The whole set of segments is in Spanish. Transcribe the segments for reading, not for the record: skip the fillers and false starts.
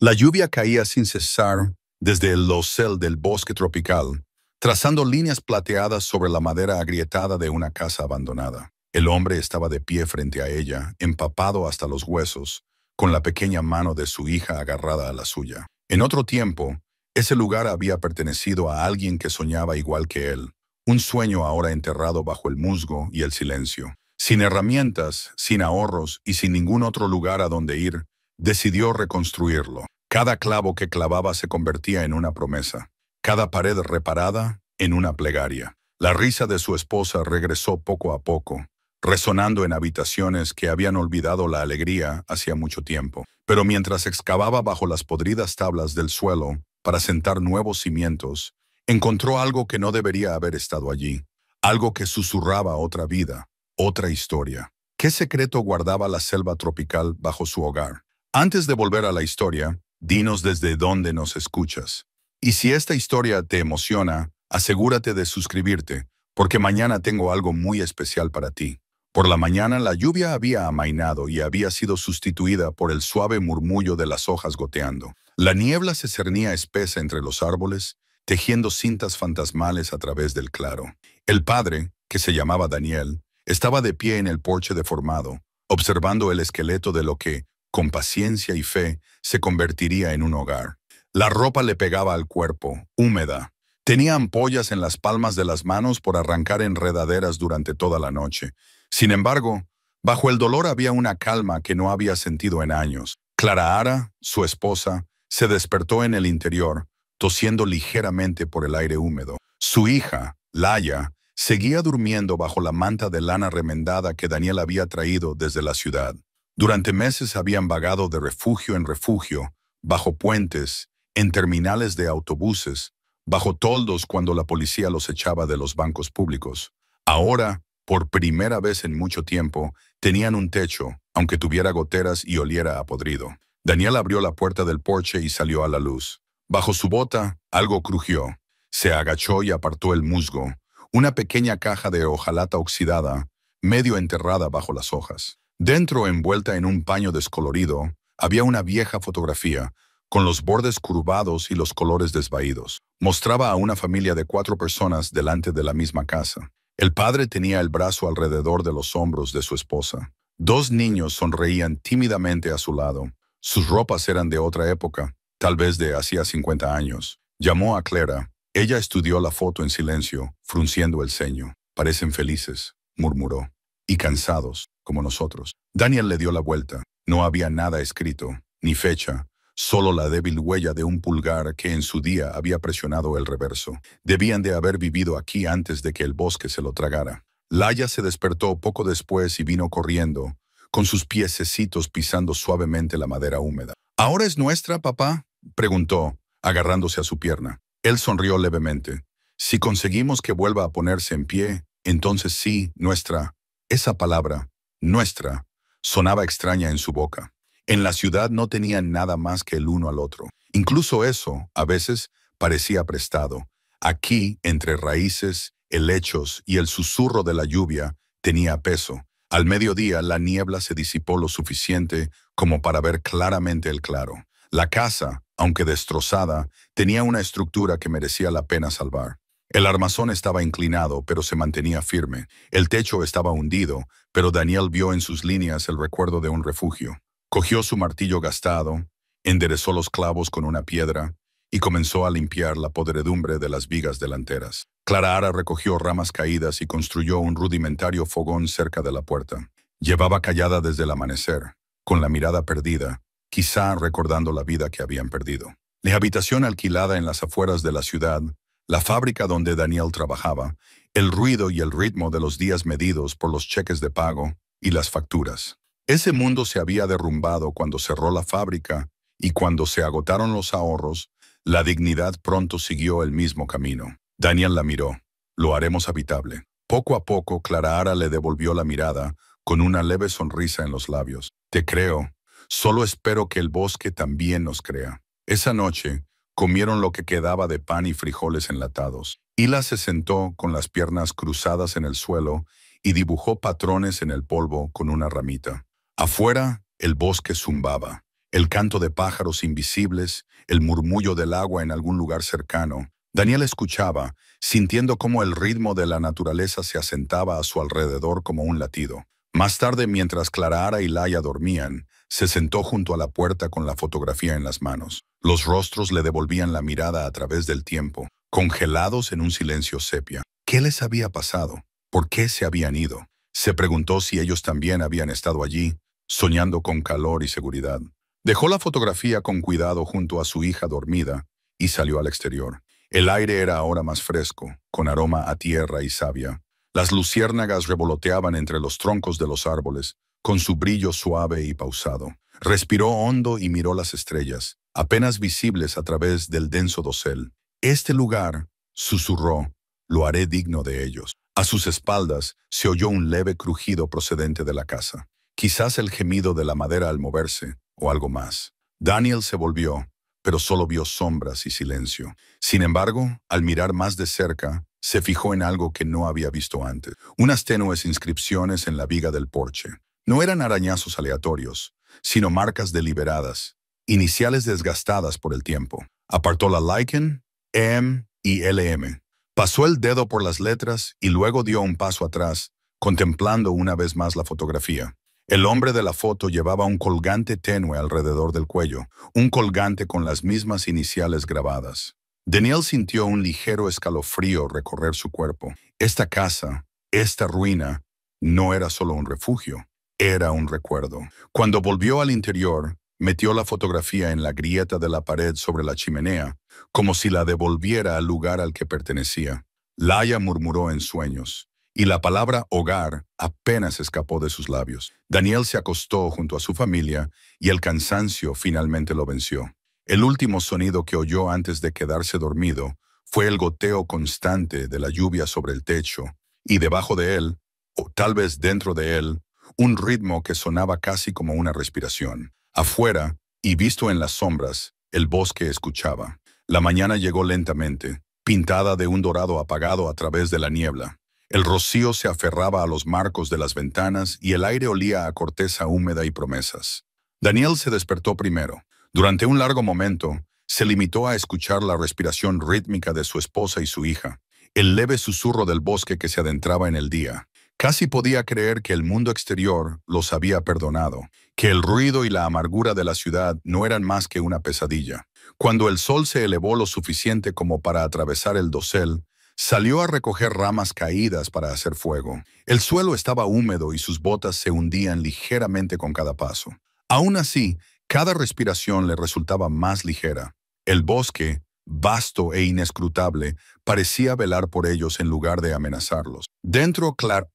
La lluvia caía sin cesar desde el dosel del bosque tropical, trazando líneas plateadas sobre la madera agrietada de una casa abandonada. El hombre estaba de pie frente a ella, empapado hasta los huesos, con la pequeña mano de su hija agarrada a la suya. En otro tiempo, ese lugar había pertenecido a alguien que soñaba igual que él, un sueño ahora enterrado bajo el musgo y el silencio. Sin herramientas, sin ahorros y sin ningún otro lugar a donde ir, decidió reconstruirlo. Cada clavo que clavaba se convertía en una promesa, cada pared reparada en una plegaria. La risa de su esposa regresó poco a poco, resonando en habitaciones que habían olvidado la alegría hacía mucho tiempo. Pero mientras excavaba bajo las podridas tablas del suelo para sentar nuevos cimientos, encontró algo que no debería haber estado allí, algo que susurraba otra vida, otra historia. ¿Qué secreto guardaba la selva tropical bajo su hogar? Antes de volver a la historia, dinos desde dónde nos escuchas. Y si esta historia te emociona, asegúrate de suscribirte, porque mañana tengo algo muy especial para ti. Por la mañana la lluvia había amainado y había sido sustituida por el suave murmullo de las hojas goteando. La niebla se cernía espesa entre los árboles, tejiendo cintas fantasmales a través del claro. El padre, que se llamaba Daniel, estaba de pie en el porche deformado, observando el esqueleto de lo que, con paciencia y fe, se convertiría en un hogar. La ropa le pegaba al cuerpo, húmeda. Tenía ampollas en las palmas de las manos por arrancar enredaderas durante toda la noche. Sin embargo, bajo el dolor había una calma que no había sentido en años. Clara Ara, su esposa, se despertó en el interior, tosiendo ligeramente por el aire húmedo. Su hija, Laia, seguía durmiendo bajo la manta de lana remendada que Daniel había traído desde la ciudad. Durante meses habían vagado de refugio en refugio, bajo puentes, en terminales de autobuses, bajo toldos cuando la policía los echaba de los bancos públicos. Ahora, por primera vez en mucho tiempo, tenían un techo, aunque tuviera goteras y oliera a podrido. Daniel abrió la puerta del porche y salió a la luz. Bajo su bota, algo crujió. Se agachó y apartó el musgo, una pequeña caja de hojalata oxidada, medio enterrada bajo las hojas. Dentro, envuelta en un paño descolorido, había una vieja fotografía, con los bordes curvados y los colores desvaídos. Mostraba a una familia de 4 personas delante de la misma casa. El padre tenía el brazo alrededor de los hombros de su esposa. 2 niños sonreían tímidamente a su lado. Sus ropas eran de otra época, tal vez de hacía 50 años. Llamó a Clara. Ella estudió la foto en silencio, frunciendo el ceño. «Parecen felices», murmuró, «y cansados, como nosotros». Daniel le dio la vuelta. No había nada escrito, ni fecha, solo la débil huella de un pulgar que en su día había presionado el reverso. Debían de haber vivido aquí antes de que el bosque se lo tragara. Laia se despertó poco después y vino corriendo, con sus piececitos pisando suavemente la madera húmeda. «¿Ahora es nuestra, papá?», preguntó, agarrándose a su pierna. Él sonrió levemente. «Si conseguimos que vuelva a ponerse en pie, entonces sí, nuestra». Esa palabra, nuestra, sonaba extraña en su boca. En la ciudad no tenían nada más que el uno al otro. Incluso eso, a veces, parecía prestado. Aquí, entre raíces, helechos y el susurro de la lluvia, tenía peso. Al mediodía, la niebla se disipó lo suficiente como para ver claramente el claro. La casa, aunque destrozada, tenía una estructura que merecía la pena salvar. El armazón estaba inclinado, pero se mantenía firme. El techo estaba hundido, pero Daniel vio en sus líneas el recuerdo de un refugio. Cogió su martillo gastado, enderezó los clavos con una piedra y comenzó a limpiar la podredumbre de las vigas delanteras. Clara Ara recogió ramas caídas y construyó un rudimentario fogón cerca de la puerta. Llevaba callada desde el amanecer, con la mirada perdida, quizá recordando la vida que habían perdido. La habitación alquilada en las afueras de la ciudad, la fábrica donde Daniel trabajaba, el ruido y el ritmo de los días medidos por los cheques de pago y las facturas. Ese mundo se había derrumbado cuando cerró la fábrica y cuando se agotaron los ahorros, la dignidad pronto siguió el mismo camino. Daniel la miró. «Lo haremos habitable». Poco a poco, Clara Ara le devolvió la mirada con una leve sonrisa en los labios. «Te creo. Solo espero que el bosque también nos crea». Esa noche, comieron lo que quedaba de pan y frijoles enlatados. Hila se sentó con las piernas cruzadas en el suelo y dibujó patrones en el polvo con una ramita. Afuera, el bosque zumbaba. el canto de pájaros invisibles, el murmullo del agua en algún lugar cercano. Daniel escuchaba, sintiendo cómo el ritmo de la naturaleza se asentaba a su alrededor como un latido. Más tarde, mientras Clara y Laia dormían, se sentó junto a la puerta con la fotografía en las manos. Los rostros le devolvían la mirada a través del tiempo, congelados en un silencio sepia. ¿Qué les había pasado? ¿Por qué se habían ido? Se preguntó si ellos también habían estado allí, soñando con calor y seguridad. Dejó la fotografía con cuidado junto a su hija dormida y salió al exterior. El aire era ahora más fresco, con aroma a tierra y savia. Las luciérnagas revoloteaban entre los troncos de los árboles, con su brillo suave y pausado. Respiró hondo y miró las estrellas, apenas visibles a través del denso dosel. Este lugar, susurró, lo haré digno de ellos. A sus espaldas se oyó un leve crujido procedente de la casa. Quizás el gemido de la madera al moverse, o algo más. Daniel se volvió, pero solo vio sombras y silencio. Sin embargo, al mirar más de cerca, se fijó en algo que no había visto antes. Unas tenues inscripciones en la viga del porche. No eran arañazos aleatorios, sino marcas deliberadas, iniciales desgastadas por el tiempo. Apartó la Lichen, EM y LM. Pasó el dedo por las letras y luego dio un paso atrás, contemplando una vez más la fotografía. El hombre de la foto llevaba un colgante tenue alrededor del cuello, un colgante con las mismas iniciales grabadas. Daniel sintió un ligero escalofrío recorrer su cuerpo. Esta casa, esta ruina, no era solo un refugio, era un recuerdo. Cuando volvió al interior, metió la fotografía en la grieta de la pared sobre la chimenea, como si la devolviera al lugar al que pertenecía. Laia murmuró en sueños, y la palabra hogar apenas escapó de sus labios. Daniel se acostó junto a su familia y el cansancio finalmente lo venció. El último sonido que oyó antes de quedarse dormido fue el goteo constante de la lluvia sobre el techo, y debajo de él, o tal vez dentro de él, un ritmo que sonaba casi como una respiración. Afuera, y visto en las sombras, el bosque escuchaba. La mañana llegó lentamente, pintada de un dorado apagado a través de la niebla. El rocío se aferraba a los marcos de las ventanas y el aire olía a corteza húmeda y promesas. Daniel se despertó primero. Durante un largo momento, se limitó a escuchar la respiración rítmica de su esposa y su hija, el leve susurro del bosque que se adentraba en el día. Casi podía creer que el mundo exterior los había perdonado, que el ruido y la amargura de la ciudad no eran más que una pesadilla. Cuando el sol se elevó lo suficiente como para atravesar el dosel, salió a recoger ramas caídas para hacer fuego. El suelo estaba húmedo y sus botas se hundían ligeramente con cada paso. Aún así, cada respiración le resultaba más ligera. El bosque, vasto e inescrutable, parecía velar por ellos en lugar de amenazarlos. Dentro, Clara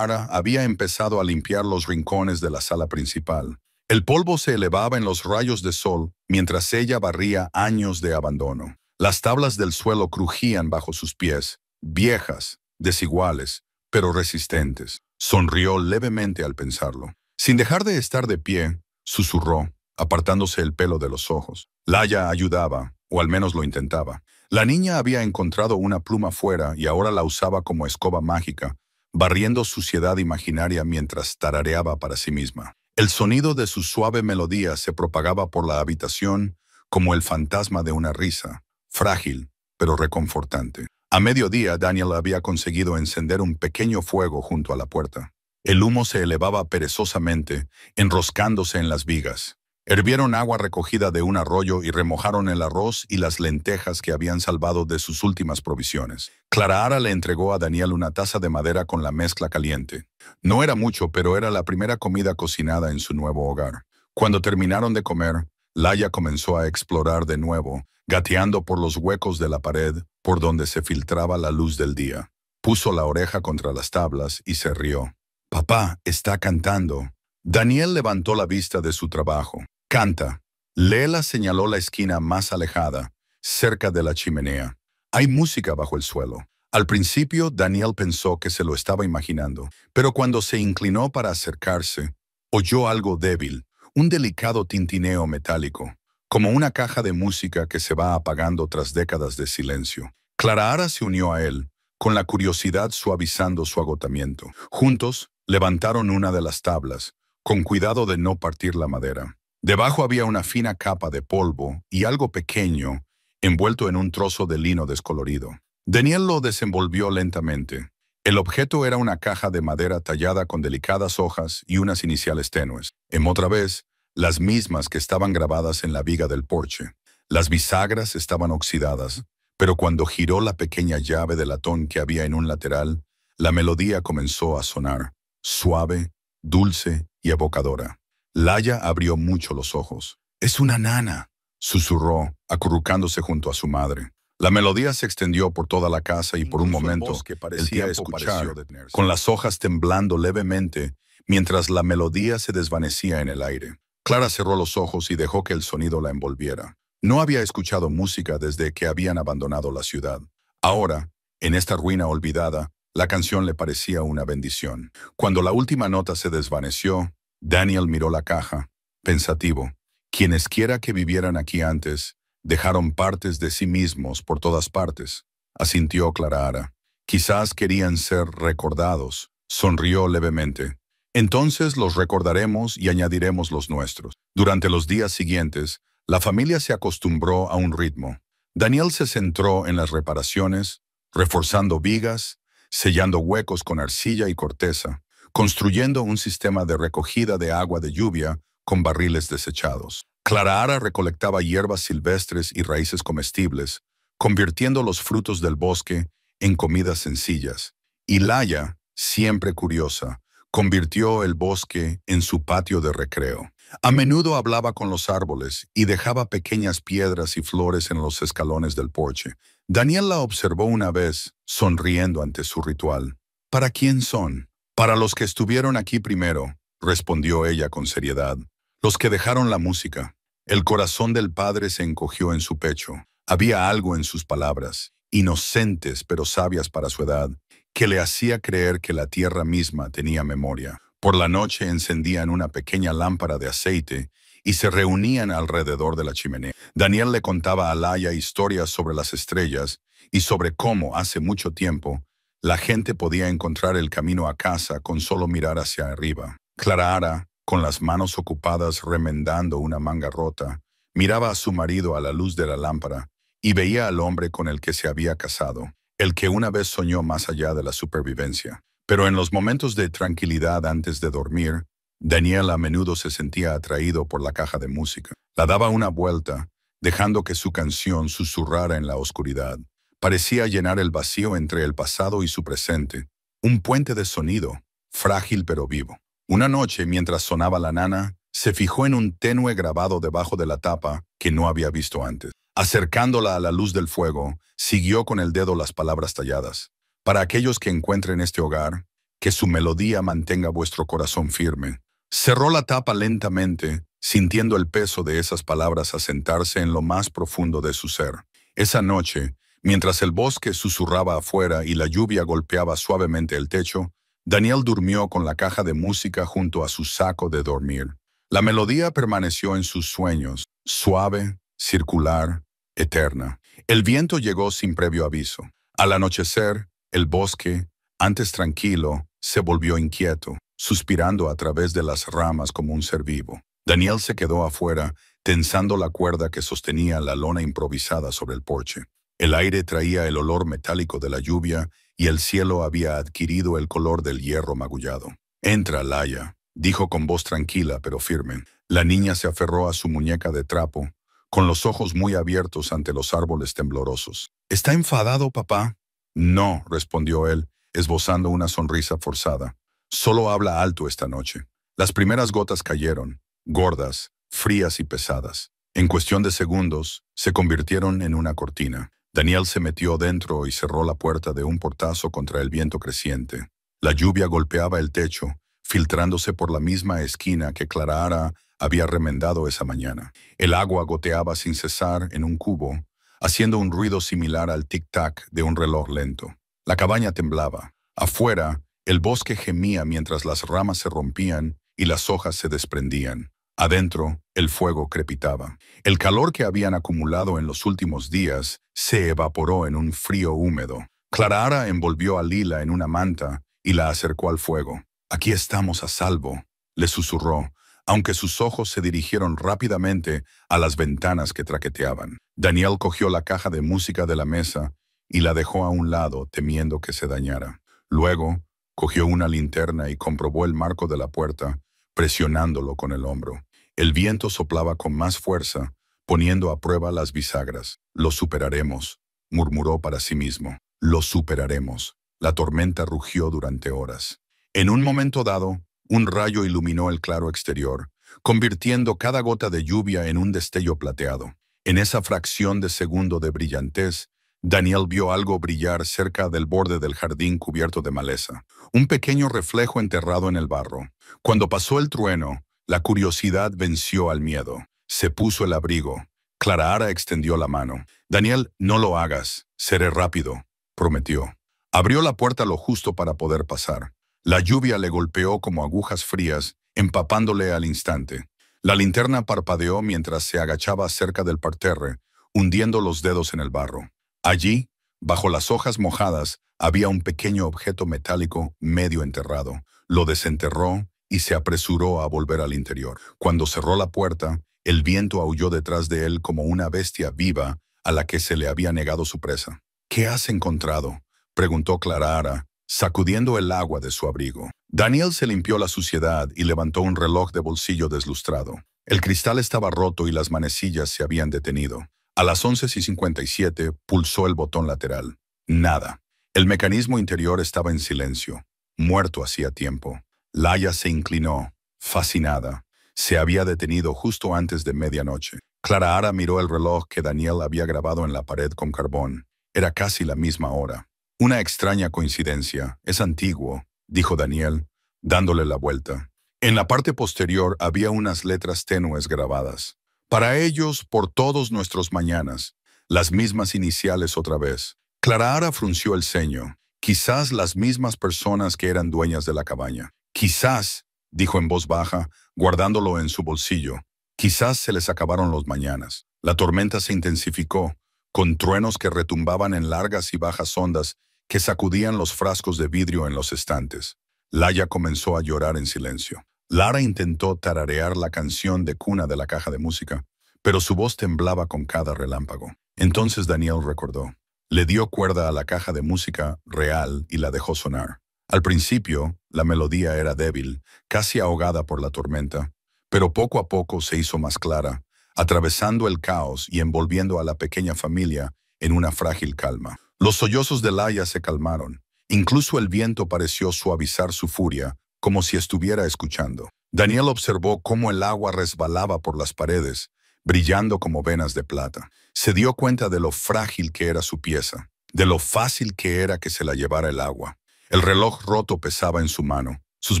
había empezado a limpiar los rincones de la sala principal. El polvo se elevaba en los rayos de sol mientras ella barría años de abandono. Las tablas del suelo crujían bajo sus pies, viejas, desiguales, pero resistentes. Sonrió levemente al pensarlo. Sin dejar de estar de pie, susurró, apartándose el pelo de los ojos. Laia ayudaba, o al menos lo intentaba. La niña había encontrado una pluma fuera y ahora la usaba como escoba mágica, barriendo suciedad imaginaria mientras tarareaba para sí misma. El sonido de su suave melodía se propagaba por la habitación como el fantasma de una risa, frágil, pero reconfortante. A mediodía, Daniel había conseguido encender un pequeño fuego junto a la puerta. El humo se elevaba perezosamente, enroscándose en las vigas. Hervieron agua recogida de un arroyo y remojaron el arroz y las lentejas que habían salvado de sus últimas provisiones. Clara le entregó a Daniel una taza de madera con la mezcla caliente. No era mucho, pero era la primera comida cocinada en su nuevo hogar. Cuando terminaron de comer, Laia comenzó a explorar de nuevo, gateando por los huecos de la pared por donde se filtraba la luz del día. Puso la oreja contra las tablas y se rió. «Papá está cantando». Daniel levantó la vista de su trabajo. «Canta». Lela señaló la esquina más alejada, cerca de la chimenea. Hay música bajo el suelo. Al principio, Daniel pensó que se lo estaba imaginando, pero cuando se inclinó para acercarse, oyó algo débil, un delicado tintineo metálico, como una caja de música que se va apagando tras décadas de silencio. Clara se unió a él, con la curiosidad suavizando su agotamiento. Juntos, levantaron una de las tablas, con cuidado de no partir la madera. Debajo había una fina capa de polvo y algo pequeño, envuelto en un trozo de lino descolorido. Daniel lo desenvolvió lentamente. El objeto era una caja de madera tallada con delicadas hojas y unas iniciales tenues. Otra vez, las mismas que estaban grabadas en la viga del porche. Las bisagras estaban oxidadas, pero cuando giró la pequeña llave de latón que había en un lateral, la melodía comenzó a sonar, suave, dulce y evocadora. Laia abrió mucho los ojos. «Es una nana», susurró, acurrucándose junto a su madre. La melodía se extendió por toda la casa y por un momento el tiempo pareció detenerse, con las hojas temblando levemente mientras la melodía se desvanecía en el aire. Clara cerró los ojos y dejó que el sonido la envolviera. No había escuchado música desde que habían abandonado la ciudad. Ahora, en esta ruina olvidada, la canción le parecía una bendición. Cuando la última nota se desvaneció, Daniel miró la caja, pensativo. Quienesquiera que vivieran aquí antes, dejaron partes de sí mismos por todas partes, asintió Clara. Quizás querían ser recordados. Sonrió levemente. Entonces los recordaremos y añadiremos los nuestros. Durante los días siguientes, la familia se acostumbró a un ritmo. Daniel se centró en las reparaciones, reforzando vigas, sellando huecos con arcilla y corteza, construyendo un sistema de recogida de agua de lluvia con barriles desechados. Clara recolectaba hierbas silvestres y raíces comestibles, convirtiendo los frutos del bosque en comidas sencillas. Y Laia, siempre curiosa, convirtió el bosque en su patio de recreo. A menudo hablaba con los árboles y dejaba pequeñas piedras y flores en los escalones del porche. Daniel la observó una vez, sonriendo ante su ritual. «¿Para quién son?» «Para los que estuvieron aquí primero», respondió ella con seriedad. «Los que dejaron la música». El corazón del padre se encogió en su pecho. Había algo en sus palabras, inocentes pero sabias para su edad, que le hacía creer que la tierra misma tenía memoria. Por la noche encendían una pequeña lámpara de aceite y se reunían alrededor de la chimenea. Daniel le contaba a Laia historias sobre las estrellas y sobre cómo, hace mucho tiempo, la gente podía encontrar el camino a casa con solo mirar hacia arriba. Clara, con las manos ocupadas remendando una manga rota, miraba a su marido a la luz de la lámpara y veía al hombre con el que se había casado, el que una vez soñó más allá de la supervivencia. Pero en los momentos de tranquilidad antes de dormir, Daniel a menudo se sentía atraído por la caja de música. La daba una vuelta, dejando que su canción susurrara en la oscuridad. Parecía llenar el vacío entre el pasado y su presente, un puente de sonido, frágil pero vivo. Una noche, mientras sonaba la nana, se fijó en un tenue grabado debajo de la tapa que no había visto antes. Acercándola a la luz del fuego, siguió con el dedo las palabras talladas. «Para aquellos que encuentren este hogar, que su melodía mantenga vuestro corazón firme». Cerró la tapa lentamente, sintiendo el peso de esas palabras asentarse en lo más profundo de su ser. Esa noche, mientras el bosque susurraba afuera y la lluvia golpeaba suavemente el techo, Daniel durmió con la caja de música junto a su saco de dormir. La melodía permaneció en sus sueños, suave, circular, eterna. El viento llegó sin previo aviso. Al anochecer, el bosque, antes tranquilo, se volvió inquieto, suspirando a través de las ramas como un ser vivo. Daniel se quedó afuera, tensando la cuerda que sostenía la lona improvisada sobre el porche. El aire traía el olor metálico de la lluvia y el cielo había adquirido el color del hierro magullado. «Entra, Laia», dijo con voz tranquila pero firme. La niña se aferró a su muñeca de trapo, con los ojos muy abiertos ante los árboles temblorosos. «¿Está enfadado, papá?» «No», respondió él, esbozando una sonrisa forzada. «Solo habla alto esta noche». Las primeras gotas cayeron, gordas, frías y pesadas. En cuestión de segundos, se convirtieron en una cortina. Daniel se metió dentro y cerró la puerta de un portazo contra el viento creciente. La lluvia golpeaba el techo, filtrándose por la misma esquina que Clara había remendado esa mañana. El agua goteaba sin cesar en un cubo, haciendo un ruido similar al tic-tac de un reloj lento. La cabaña temblaba. Afuera, el bosque gemía mientras las ramas se rompían y las hojas se desprendían. Adentro, el fuego crepitaba. El calor que habían acumulado en los últimos días se evaporó en un frío húmedo. Clara envolvió a Lila en una manta y la acercó al fuego. «Aquí estamos a salvo», le susurró, aunque sus ojos se dirigieron rápidamente a las ventanas que traqueteaban. Daniel cogió la caja de música de la mesa y la dejó a un lado, temiendo que se dañara. Luego, cogió una linterna y comprobó el marco de la puerta, presionándolo con el hombro. El viento soplaba con más fuerza, poniendo a prueba las bisagras. «Lo superaremos», murmuró para sí mismo. «Lo superaremos». La tormenta rugió durante horas. En un momento dado, un rayo iluminó el claro exterior, convirtiendo cada gota de lluvia en un destello plateado. En esa fracción de segundo de brillantez, Daniel vio algo brillar cerca del borde del jardín cubierto de maleza. Un pequeño reflejo enterrado en el barro. Cuando pasó el trueno, la curiosidad venció al miedo. Se puso el abrigo. Clara extendió la mano. «Daniel, no lo hagas. Seré rápido», prometió. Abrió la puerta lo justo para poder pasar. La lluvia le golpeó como agujas frías, empapándole al instante. La linterna parpadeó mientras se agachaba cerca del parterre, hundiendo los dedos en el barro. Allí, bajo las hojas mojadas, había un pequeño objeto metálico medio enterrado. Lo desenterró y se apresuró a volver al interior. Cuando cerró la puerta, el viento aulló detrás de él como una bestia viva a la que se le había negado su presa. «¿Qué has encontrado?», preguntó Clara, sacudiendo el agua de su abrigo. Daniel se limpió la suciedad y levantó un reloj de bolsillo deslustrado. El cristal estaba roto y las manecillas se habían detenido. A las 11:57 pulsó el botón lateral. Nada. El mecanismo interior estaba en silencio. Muerto hacía tiempo. Laia se inclinó, fascinada. Se había detenido justo antes de medianoche. Clara miró el reloj que Daniel había grabado en la pared con carbón. Era casi la misma hora. «Una extraña coincidencia. Es antiguo», dijo Daniel, dándole la vuelta. En la parte posterior había unas letras tenues grabadas. «Para ellos, por todos nuestros mañanas». Las mismas iniciales otra vez. Clara frunció el ceño. Quizás las mismas personas que eran dueñas de la cabaña. «Quizás», dijo en voz baja, guardándolo en su bolsillo. «Quizás se les acabaron los mañanas». La tormenta se intensificó, con truenos que retumbaban en largas y bajas ondas que sacudían los frascos de vidrio en los estantes. Laia comenzó a llorar en silencio. Lara intentó tararear la canción de cuna de la caja de música, pero su voz temblaba con cada relámpago. Entonces Daniel recordó. Le dio cuerda a la caja de música real y la dejó sonar. Al principio, la melodía era débil, casi ahogada por la tormenta, pero poco a poco se hizo más clara, atravesando el caos y envolviendo a la pequeña familia en una frágil calma. Los sollozos de Laia se calmaron. Incluso el viento pareció suavizar su furia, como si estuviera escuchando. Daniel observó cómo el agua resbalaba por las paredes, brillando como venas de plata. Se dio cuenta de lo frágil que era su pieza, de lo fácil que era que se la llevara el agua. El reloj roto pesaba en su mano, sus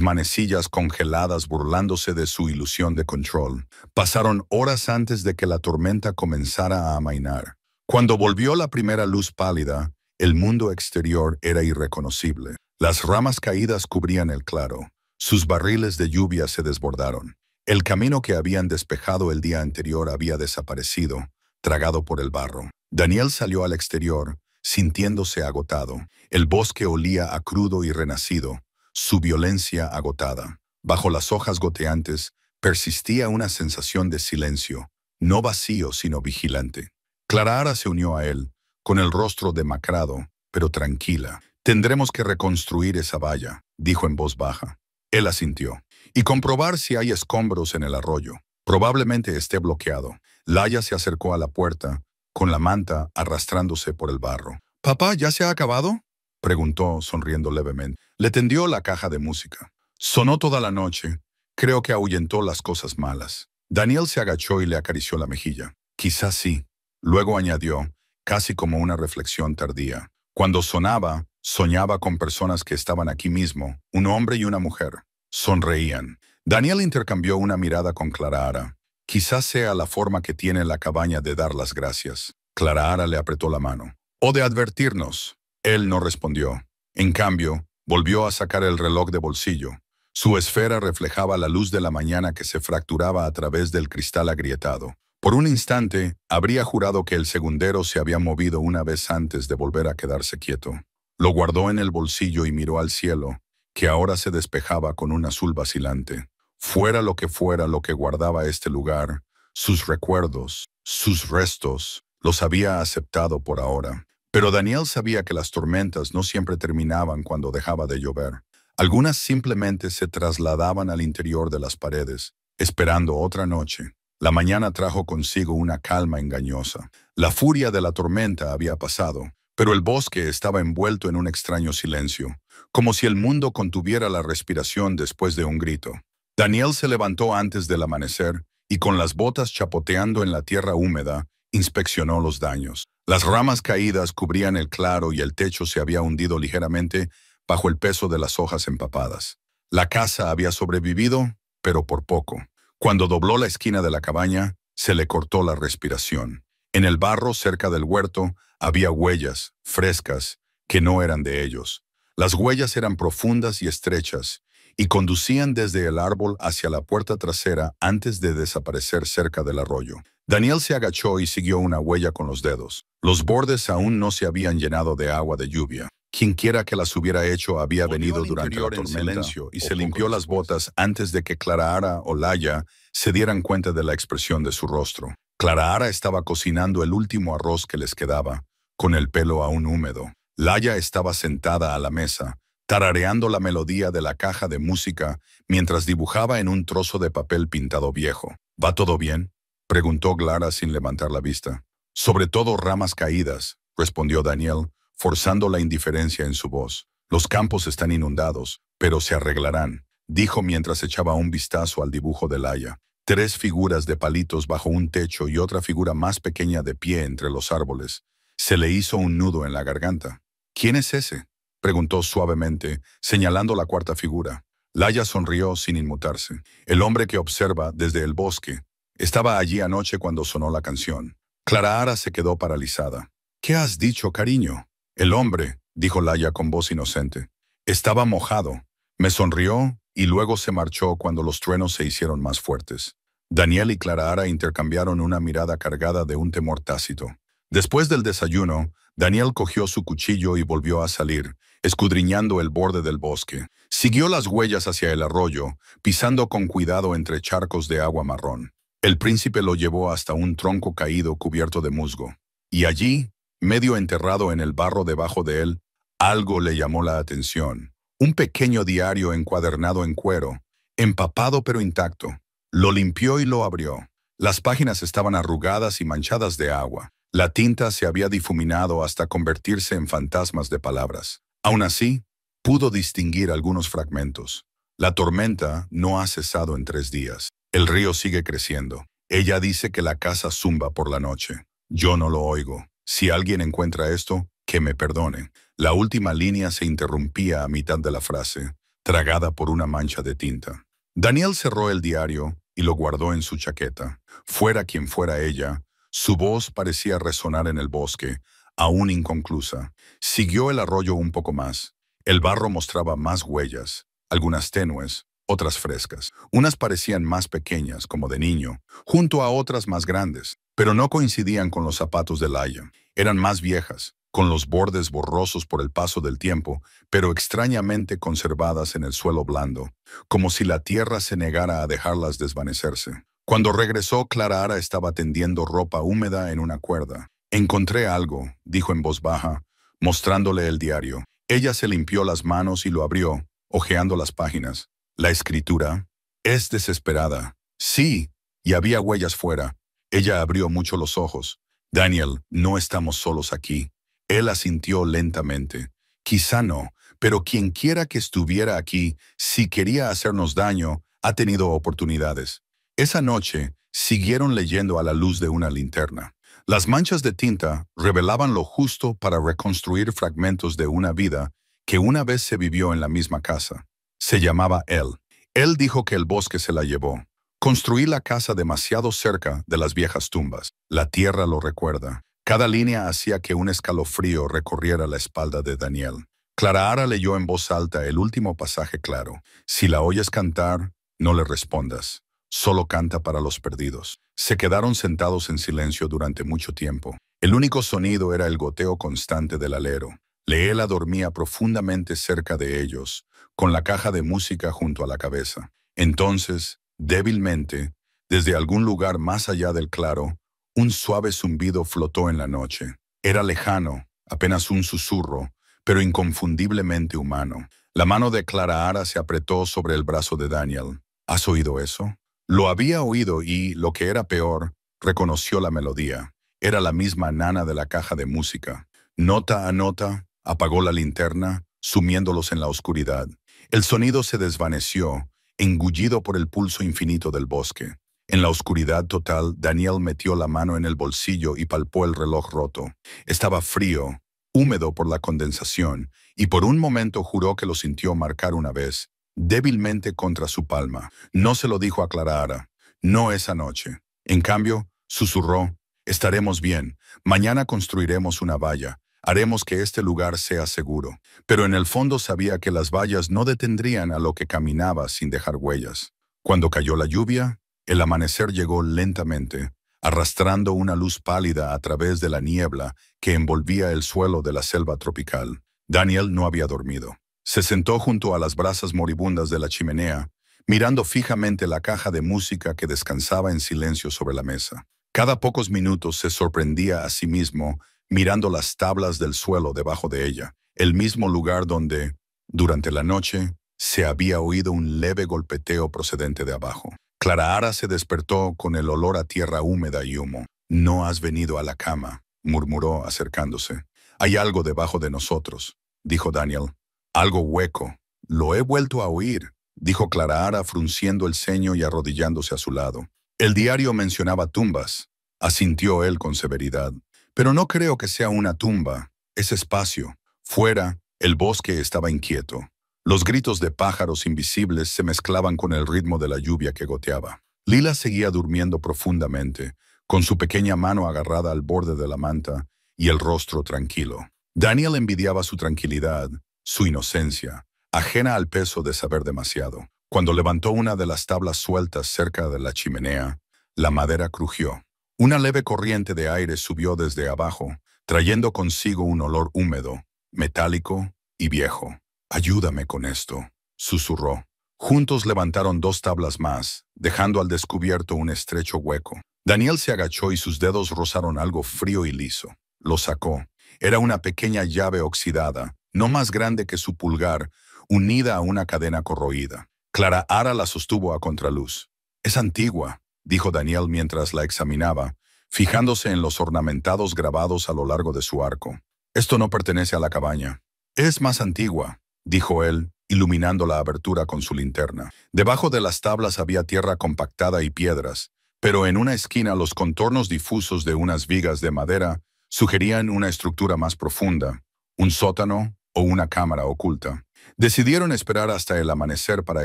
manecillas congeladas burlándose de su ilusión de control. Pasaron horas antes de que la tormenta comenzara a amainar. Cuando volvió la primera luz pálida, el mundo exterior era irreconocible. Las ramas caídas cubrían el claro. Sus barriles de lluvia se desbordaron. El camino que habían despejado el día anterior había desaparecido, tragado por el barro. Daniel salió al exterior, sintiéndose agotado. El bosque olía a crudo y renacido, su violencia agotada. Bajo las hojas goteantes persistía una sensación de silencio, no vacío sino vigilante. Clara se unió a él, con el rostro demacrado, pero tranquila. «Tendremos que reconstruir esa valla», dijo en voz baja. Él asintió. «Y comprobar si hay escombros en el arroyo. Probablemente esté bloqueado». Laia se acercó a la puerta, con la manta arrastrándose por el barro. «¿Papá, ya se ha acabado?», preguntó, sonriendo levemente. Le tendió la caja de música. Sonó toda la noche. Creo que ahuyentó las cosas malas. Daniel se agachó y le acarició la mejilla. «Quizás sí». Luego añadió, casi como una reflexión tardía. «Cuando sonaba, soñaba con personas que estaban aquí mismo, un hombre y una mujer». Sonreían. Daniel intercambió una mirada con Clara. «Quizás sea la forma que tiene la cabaña de dar las gracias». Clara le apretó la mano. «O de advertirnos». Él no respondió. En cambio, volvió a sacar el reloj de bolsillo. Su esfera reflejaba la luz de la mañana que se fracturaba a través del cristal agrietado. Por un instante, habría jurado que el segundero se había movido una vez antes de volver a quedarse quieto. Lo guardó en el bolsillo y miró al cielo, que ahora se despejaba con un azul vacilante. Fuera lo que guardaba este lugar, sus recuerdos, sus restos, los había aceptado por ahora. Pero Daniel sabía que las tormentas no siempre terminaban cuando dejaba de llover. Algunas simplemente se trasladaban al interior de las paredes, esperando otra noche. La mañana trajo consigo una calma engañosa. La furia de la tormenta había pasado, pero el bosque estaba envuelto en un extraño silencio, como si el mundo contuviera la respiración después de un grito. Daniel se levantó antes del amanecer y con las botas chapoteando en la tierra húmeda, inspeccionó los daños. Las ramas caídas cubrían el claro y el techo se había hundido ligeramente bajo el peso de las hojas empapadas. La casa había sobrevivido, pero por poco. Cuando dobló la esquina de la cabaña, se le cortó la respiración. En el barro cerca del huerto había huellas, frescas, que no eran de ellos. Las huellas eran profundas y estrechas, y conducían desde el árbol hacia la puerta trasera antes de desaparecer cerca del arroyo. Daniel se agachó y siguió una huella con los dedos. Los bordes aún no se habían llenado de agua de lluvia. Quienquiera que las hubiera hecho había venido durante la tormenta y se limpió las botas antes de que Clarahara o Laya se dieran cuenta de la expresión de su rostro. Clarahara estaba cocinando el último arroz que les quedaba, con el pelo aún húmedo. Laya estaba sentada a la mesa, tarareando la melodía de la caja de música mientras dibujaba en un trozo de papel pintado viejo. ¿Va todo bien?, preguntó Clara sin levantar la vista. Sobre todo ramas caídas, respondió Daniel, forzando la indiferencia en su voz. Los campos están inundados, pero se arreglarán, dijo mientras echaba un vistazo al dibujo de Laya. 3 figuras de palitos bajo un techo y otra figura más pequeña de pie entre los árboles. Se le hizo un nudo en la garganta. ¿Quién es ese?, preguntó suavemente, señalando la cuarta figura. Laya sonrió sin inmutarse. El hombre que observa desde el bosque. Estaba allí anoche cuando sonó la canción. Clarahara se quedó paralizada. ¿Qué has dicho, cariño? El hombre, dijo Laya con voz inocente. Estaba mojado. Me sonrió y luego se marchó cuando los truenos se hicieron más fuertes. Daniel y Clarahara intercambiaron una mirada cargada de un temor tácito. Después del desayuno, Daniel cogió su cuchillo y volvió a salir, escudriñando el borde del bosque. Siguió las huellas hacia el arroyo, pisando con cuidado entre charcos de agua marrón. El príncipe lo llevó hasta un tronco caído cubierto de musgo. Y allí, medio enterrado en el barro debajo de él, algo le llamó la atención. Un pequeño diario encuadernado en cuero, empapado pero intacto. Lo limpió y lo abrió. Las páginas estaban arrugadas y manchadas de agua. La tinta se había difuminado hasta convertirse en fantasmas de palabras. Aún así, pudo distinguir algunos fragmentos. La tormenta no ha cesado en 3 días. El río sigue creciendo. Ella dice que la casa zumba por la noche. Yo no lo oigo. Si alguien encuentra esto, que me perdone. La última línea se interrumpía a mitad de la frase, tragada por una mancha de tinta. Daniel cerró el diario y lo guardó en su chaqueta. Fuera quien fuera ella, su voz parecía resonar en el bosque, aún inconclusa. Siguió el arroyo un poco más. El barro mostraba más huellas, algunas tenues, otras frescas. Unas parecían más pequeñas, como de niño, junto a otras más grandes, pero no coincidían con los zapatos de Laya. Eran más viejas, con los bordes borrosos por el paso del tiempo, pero extrañamente conservadas en el suelo blando, como si la tierra se negara a dejarlas desvanecerse. Cuando regresó, Clarahara estaba tendiendo ropa húmeda en una cuerda. «Encontré algo», dijo en voz baja, mostrándole el diario. Ella se limpió las manos y lo abrió, hojeando las páginas. La escritura es desesperada. Sí, y había huellas fuera. Ella abrió mucho los ojos. «Daniel, no estamos solos aquí». Él asintió lentamente. «Quizá no, pero quienquiera que estuviera aquí, si quería hacernos daño, ha tenido oportunidades». Esa noche, siguieron leyendo a la luz de una linterna. Las manchas de tinta revelaban lo justo para reconstruir fragmentos de una vida que una vez se vivió en la misma casa. Se llamaba él. Él dijo que el bosque se la llevó. Construí la casa demasiado cerca de las viejas tumbas. La tierra lo recuerda. Cada línea hacía que un escalofrío recorriera la espalda de Daniel. Clarahara leyó en voz alta el último pasaje claro. Si la oyes cantar, no le respondas. Solo canta para los perdidos. Se quedaron sentados en silencio durante mucho tiempo. El único sonido era el goteo constante del alero. Leela dormía profundamente cerca de ellos, con la caja de música junto a la cabeza. Entonces, débilmente, desde algún lugar más allá del claro, un suave zumbido flotó en la noche. Era lejano, apenas un susurro, pero inconfundiblemente humano. La mano de Clara Ara se apretó sobre el brazo de Daniel. ¿Has oído eso? Lo había oído y, lo que era peor, reconoció la melodía. Era la misma nana de la caja de música. Nota a nota, apagó la linterna, sumiéndolos en la oscuridad. El sonido se desvaneció, engullido por el pulso infinito del bosque. En la oscuridad total, Daniel metió la mano en el bolsillo y palpó el reloj roto. Estaba frío, húmedo por la condensación, y por un momento juró que lo sintió marcar una vez, débilmente contra su palma. No se lo dijo a Clara Ara, no esa noche. En cambio, susurró, estaremos bien, mañana construiremos una valla, haremos que este lugar sea seguro. Pero en el fondo sabía que las vallas no detendrían a lo que caminaba sin dejar huellas. Cuando cayó la lluvia, el amanecer llegó lentamente, arrastrando una luz pálida a través de la niebla que envolvía el suelo de la selva tropical. Daniel no había dormido. Se sentó junto a las brasas moribundas de la chimenea, mirando fijamente la caja de música que descansaba en silencio sobre la mesa. Cada pocos minutos se sorprendía a sí mismo mirando las tablas del suelo debajo de ella, el mismo lugar donde, durante la noche, se había oído un leve golpeteo procedente de abajo. Clara Ara se despertó con el olor a tierra húmeda y humo. «No has venido a la cama», murmuró acercándose. «Hay algo debajo de nosotros», dijo Daniel. «Algo hueco». «Lo he vuelto a oír», dijo Clara Ara frunciendo el ceño y arrodillándose a su lado. «El diario mencionaba tumbas», asintió él con severidad. «Pero no creo que sea una tumba. Es espacio». Fuera, el bosque estaba inquieto. Los gritos de pájaros invisibles se mezclaban con el ritmo de la lluvia que goteaba. Lila seguía durmiendo profundamente, con su pequeña mano agarrada al borde de la manta y el rostro tranquilo. Daniel envidiaba su tranquilidad, su inocencia, ajena al peso de saber demasiado. Cuando levantó una de las tablas sueltas cerca de la chimenea, la madera crujió. Una leve corriente de aire subió desde abajo, trayendo consigo un olor húmedo, metálico y viejo. «Ayúdame con esto», susurró. Juntos levantaron 2 tablas más, dejando al descubierto un estrecho hueco. Daniel se agachó y sus dedos rozaron algo frío y liso. Lo sacó. Era una pequeña llave oxidada, no más grande que su pulgar, unida a una cadena corroída. Clara Ara la sostuvo a contraluz. «Es antigua», dijo Daniel mientras la examinaba, fijándose en los ornamentados grabados a lo largo de su arco. «Esto no pertenece a la cabaña». «Es más antigua», dijo él, iluminando la abertura con su linterna. Debajo de las tablas había tierra compactada y piedras, pero en una esquina los contornos difusos de unas vigas de madera sugerían una estructura más profunda, un sótano o una cámara oculta. Decidieron esperar hasta el amanecer para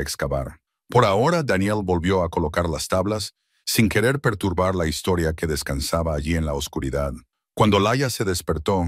excavar. Por ahora, Daniel volvió a colocar las tablas, sin querer perturbar la historia que descansaba allí en la oscuridad. Cuando Laia se despertó,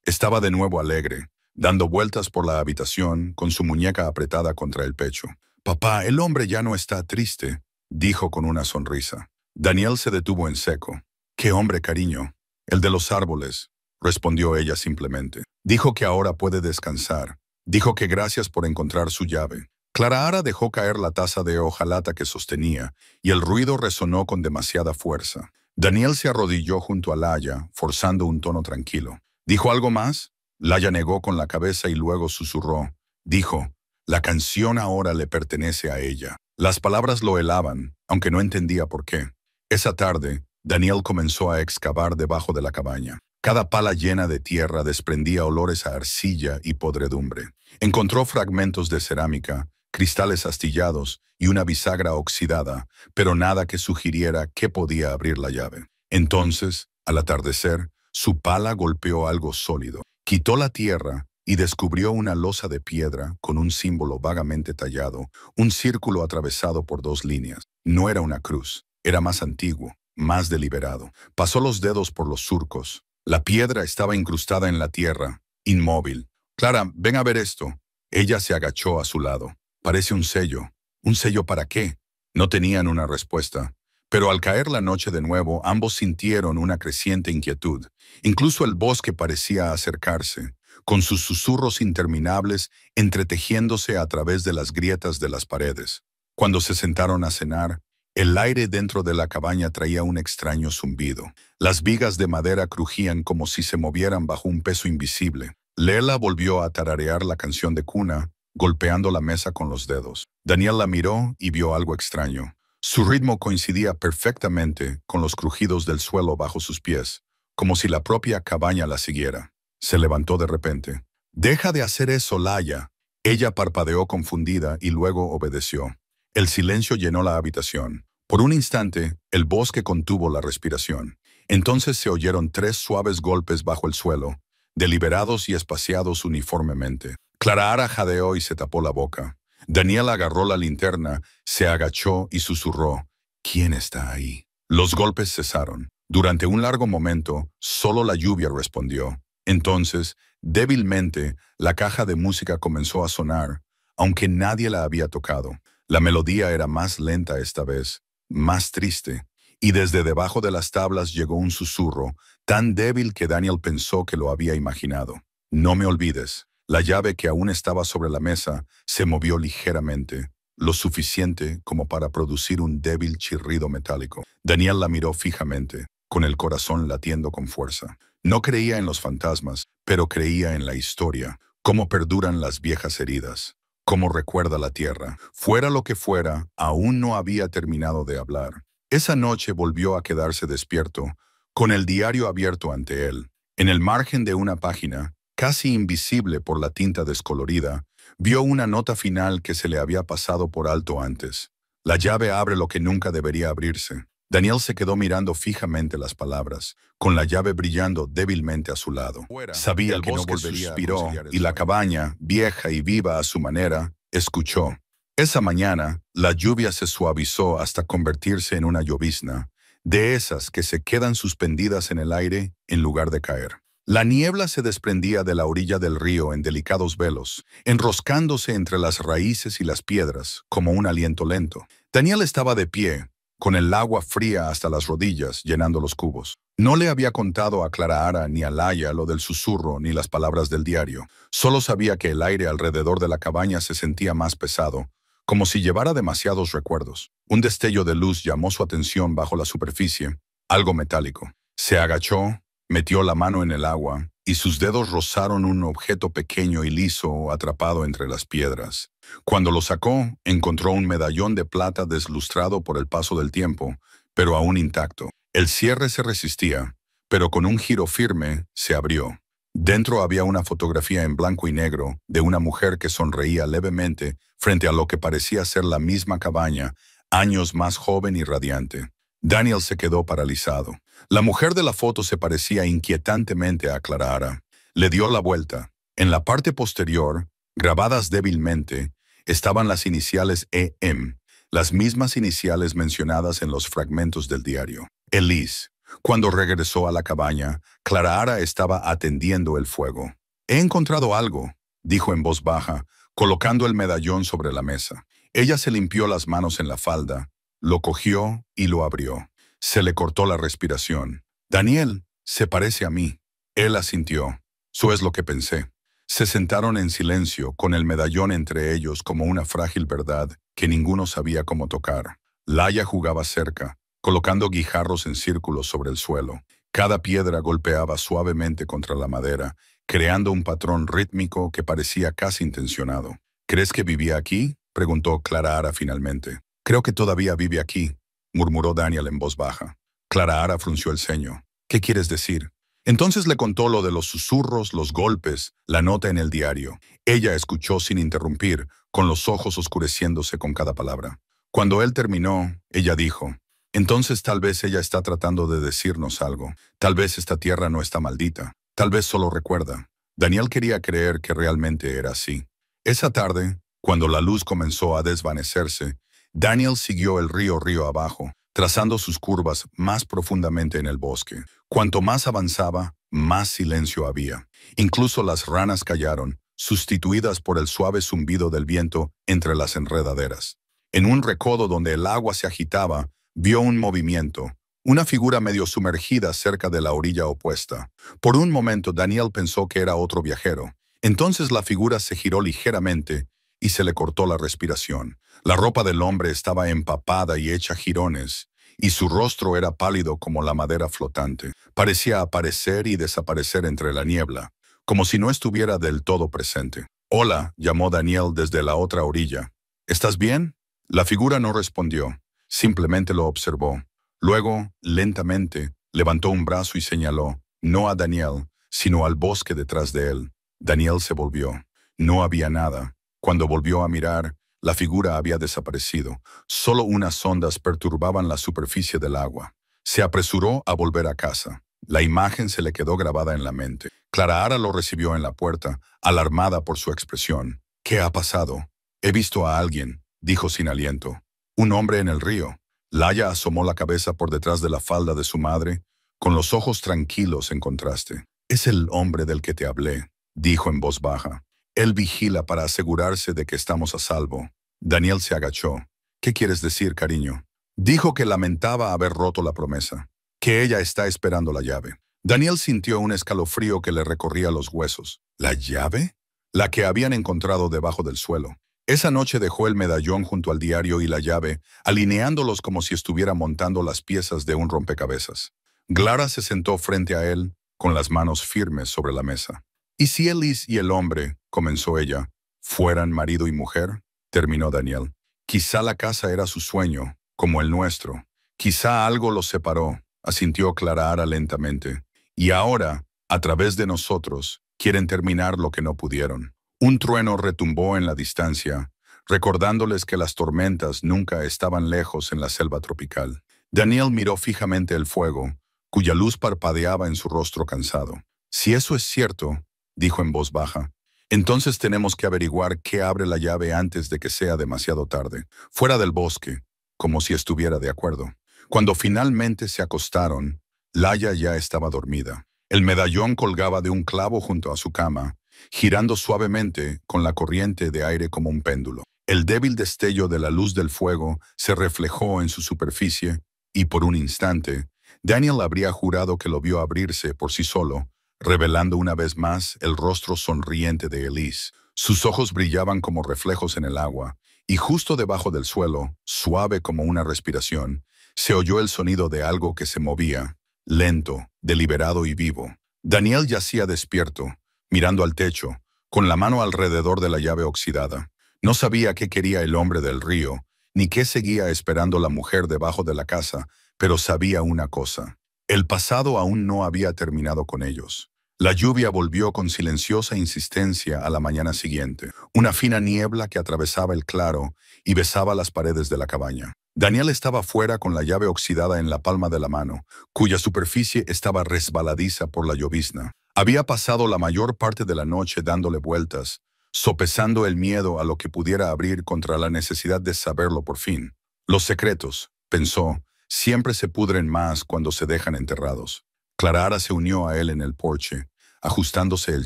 estaba de nuevo alegre, dando vueltas por la habitación con su muñeca apretada contra el pecho. «Papá, el hombre ya no está triste», dijo con una sonrisa. Daniel se detuvo en seco. «¿Qué hombre, cariño?» «El de los árboles», respondió ella simplemente. «Dijo que ahora puede descansar. Dijo que gracias por encontrar su llave». Clara Ara dejó caer la taza de hojalata que sostenía, y el ruido resonó con demasiada fuerza. Daniel se arrodilló junto a Laia, forzando un tono tranquilo. «¿Dijo algo más?» Laia negó con la cabeza y luego susurró. Dijo, «La canción ahora le pertenece a ella». Las palabras lo helaban, aunque no entendía por qué. Esa tarde, Daniel comenzó a excavar debajo de la cabaña. Cada pala llena de tierra desprendía olores a arcilla y podredumbre. Encontró fragmentos de cerámica, cristales astillados y una bisagra oxidada, pero nada que sugiriera que podía abrir la llave. Entonces, al atardecer, su pala golpeó algo sólido. Quitó la tierra y descubrió una losa de piedra con un símbolo vagamente tallado, un círculo atravesado por 2 líneas. No era una cruz, era más antiguo, más deliberado. Pasó los dedos por los surcos. La piedra estaba incrustada en la tierra, inmóvil. «Clara, ven a ver esto». Ella se agachó a su lado. «Parece un sello». «¿Un sello para qué?» No tenían una respuesta. Pero al caer la noche de nuevo, ambos sintieron una creciente inquietud. Incluso el bosque parecía acercarse, con sus susurros interminables entretejiéndose a través de las grietas de las paredes. Cuando se sentaron a cenar, el aire dentro de la cabaña traía un extraño zumbido. Las vigas de madera crujían como si se movieran bajo un peso invisible. Leela volvió a tararear la canción de cuna, golpeando la mesa con los dedos. Daniel la miró y vio algo extraño. Su ritmo coincidía perfectamente con los crujidos del suelo bajo sus pies, como si la propia cabaña la siguiera. Se levantó de repente. «Deja de hacer eso, Laia». Ella parpadeó confundida y luego obedeció. El silencio llenó la habitación. Por un instante, el bosque contuvo la respiración. Entonces se oyeron 3 suaves golpes bajo el suelo, deliberados y espaciados uniformemente. Clara jadeó y se tapó la boca. Daniel agarró la linterna, se agachó y susurró: «¿Quién está ahí?». Los golpes cesaron. Durante un largo momento, solo la lluvia respondió. Entonces, débilmente, la caja de música comenzó a sonar, aunque nadie la había tocado. La melodía era más lenta esta vez, más triste, y desde debajo de las tablas llegó un susurro, tan débil que Daniel pensó que lo había imaginado. «No me olvides». La llave que aún estaba sobre la mesa se movió ligeramente, lo suficiente como para producir un débil chirrido metálico. Daniel la miró fijamente, con el corazón latiendo con fuerza. No creía en los fantasmas, pero creía en la historia, cómo perduran las viejas heridas, cómo recuerda la tierra. Fuera lo que fuera, aún no había terminado de hablar. Esa noche volvió a quedarse despierto, con el diario abierto ante él. En el margen de una página, casi invisible por la tinta descolorida, vio una nota final que se le había pasado por alto antes. «La llave abre lo que nunca debería abrirse». Daniel se quedó mirando fijamente las palabras, con la llave brillando débilmente a su lado. Sabía que no volvería. Suspiró, y la cabaña, vieja y viva a su manera, escuchó. Esa mañana, la lluvia se suavizó hasta convertirse en una llovizna, de esas que se quedan suspendidas en el aire en lugar de caer. La niebla se desprendía de la orilla del río en delicados velos, enroscándose entre las raíces y las piedras, como un aliento lento. Daniel estaba de pie, con el agua fría hasta las rodillas, llenando los cubos. No le había contado a Clara ni a Laia lo del susurro ni las palabras del diario. Solo sabía que el aire alrededor de la cabaña se sentía más pesado, como si llevara demasiados recuerdos. Un destello de luz llamó su atención bajo la superficie, algo metálico. Se agachó, metió la mano en el agua, y sus dedos rozaron un objeto pequeño y liso atrapado entre las piedras. Cuando lo sacó, encontró un medallón de plata deslustrado por el paso del tiempo, pero aún intacto. El cierre se resistía, pero con un giro firme se abrió. Dentro había una fotografía en blanco y negro de una mujer que sonreía levemente frente a lo que parecía ser la misma cabaña, años más joven y radiante. Daniel se quedó paralizado. La mujer de la foto se parecía inquietantemente a Clara. Le dio la vuelta. En la parte posterior, grabadas débilmente, estaban las iniciales EM, las mismas iniciales mencionadas en los fragmentos del diario. Elise. Cuando regresó a la cabaña, Clara estaba atendiendo el fuego. «He encontrado algo», dijo en voz baja, colocando el medallón sobre la mesa. Ella se limpió las manos en la falda, lo cogió y lo abrió. Se le cortó la respiración. «Daniel, se parece a mí». Él asintió. «Eso es lo que pensé». Se sentaron en silencio, con el medallón entre ellos como una frágil verdad que ninguno sabía cómo tocar. Laia jugaba cerca, colocando guijarros en círculos sobre el suelo. Cada piedra golpeaba suavemente contra la madera, creando un patrón rítmico que parecía casi intencionado. «¿Crees que vivía aquí?», preguntó Clara finalmente. «Creo que todavía vive aquí», murmuró Daniel en voz baja. Clara frunció el ceño. «¿Qué quieres decir?». Entonces le contó lo de los susurros, los golpes, la nota en el diario. Ella escuchó sin interrumpir, con los ojos oscureciéndose con cada palabra. Cuando él terminó, ella dijo: «Entonces tal vez ella está tratando de decirnos algo. Tal vez esta tierra no está maldita. Tal vez solo recuerda». Daniel quería creer que realmente era así. Esa tarde, cuando la luz comenzó a desvanecerse, Daniel siguió el río abajo, trazando sus curvas más profundamente en el bosque. Cuanto más avanzaba, más silencio había. Incluso las ranas callaron, sustituidas por el suave zumbido del viento entre las enredaderas. En un recodo donde el agua se agitaba, vio un movimiento, una figura medio sumergida cerca de la orilla opuesta. Por un momento Daniel pensó que era otro viajero. Entonces la figura se giró ligeramente y se le cortó la respiración. La ropa del hombre estaba empapada y hecha jirones, y su rostro era pálido como la madera flotante. Parecía aparecer y desaparecer entre la niebla, como si no estuviera del todo presente. «Hola», llamó Daniel desde la otra orilla. «¿Estás bien?» La figura no respondió, simplemente lo observó. Luego, lentamente, levantó un brazo y señaló, no a Daniel, sino al bosque detrás de él. Daniel se volvió. No había nada. Cuando volvió a mirar, la figura había desaparecido. Solo unas ondas perturbaban la superficie del agua. Se apresuró a volver a casa. La imagen se le quedó grabada en la mente. Clara lo recibió en la puerta, alarmada por su expresión. «¿Qué ha pasado?» «He visto a alguien», dijo sin aliento. «Un hombre en el río». Laia asomó la cabeza por detrás de la falda de su madre, con los ojos tranquilos en contraste. «Es el hombre del que te hablé», dijo en voz baja. «Él vigila para asegurarse de que estamos a salvo». Daniel se agachó. «¿Qué quieres decir, cariño?» Dijo que lamentaba haber roto la promesa, que ella está esperando la llave. Daniel sintió un escalofrío que le recorría los huesos. ¿La llave? La que habían encontrado debajo del suelo. Esa noche dejó el medallón junto al diario y la llave, alineándolos como si estuviera montando las piezas de un rompecabezas. Clara se sentó frente a él, con las manos firmes sobre la mesa. «¿Y si Elise y el hombre», comenzó ella, «fueran marido y mujer?» terminó Daniel. «Quizá la casa era su sueño, como el nuestro. Quizá algo los separó», asintió Clara lentamente. «Y ahora, a través de nosotros, quieren terminar lo que no pudieron». Un trueno retumbó en la distancia, recordándoles que las tormentas nunca estaban lejos en la selva tropical. Daniel miró fijamente el fuego, cuya luz parpadeaba en su rostro cansado. «Si eso es cierto», dijo en voz baja, «entonces tenemos que averiguar qué abre la llave antes de que sea demasiado tarde. Fuera del bosque», como si estuviera de acuerdo. Cuando finalmente se acostaron, Laia ya estaba dormida. El medallón colgaba de un clavo junto a su cama, girando suavemente con la corriente de aire como un péndulo. El débil destello de la luz del fuego se reflejó en su superficie y por un instante, Daniel habría jurado que lo vio abrirse por sí solo, revelando una vez más el rostro sonriente de Elise. Sus ojos brillaban como reflejos en el agua, y justo debajo del suelo, suave como una respiración, se oyó el sonido de algo que se movía, lento, deliberado y vivo. Daniel yacía despierto, mirando al techo, con la mano alrededor de la llave oxidada. No sabía qué quería el hombre del río, ni qué seguía esperando la mujer debajo de la casa, pero sabía una cosa. El pasado aún no había terminado con ellos. La lluvia volvió con silenciosa insistencia a la mañana siguiente, una fina niebla que atravesaba el claro y besaba las paredes de la cabaña. Daniel estaba fuera con la llave oxidada en la palma de la mano, cuya superficie estaba resbaladiza por la llovizna. Había pasado la mayor parte de la noche dándole vueltas, sopesando el miedo a lo que pudiera abrir contra la necesidad de saberlo por fin. Los secretos, pensó, siempre se pudren más cuando se dejan enterrados. Clara se unió a él en el porche, ajustándose el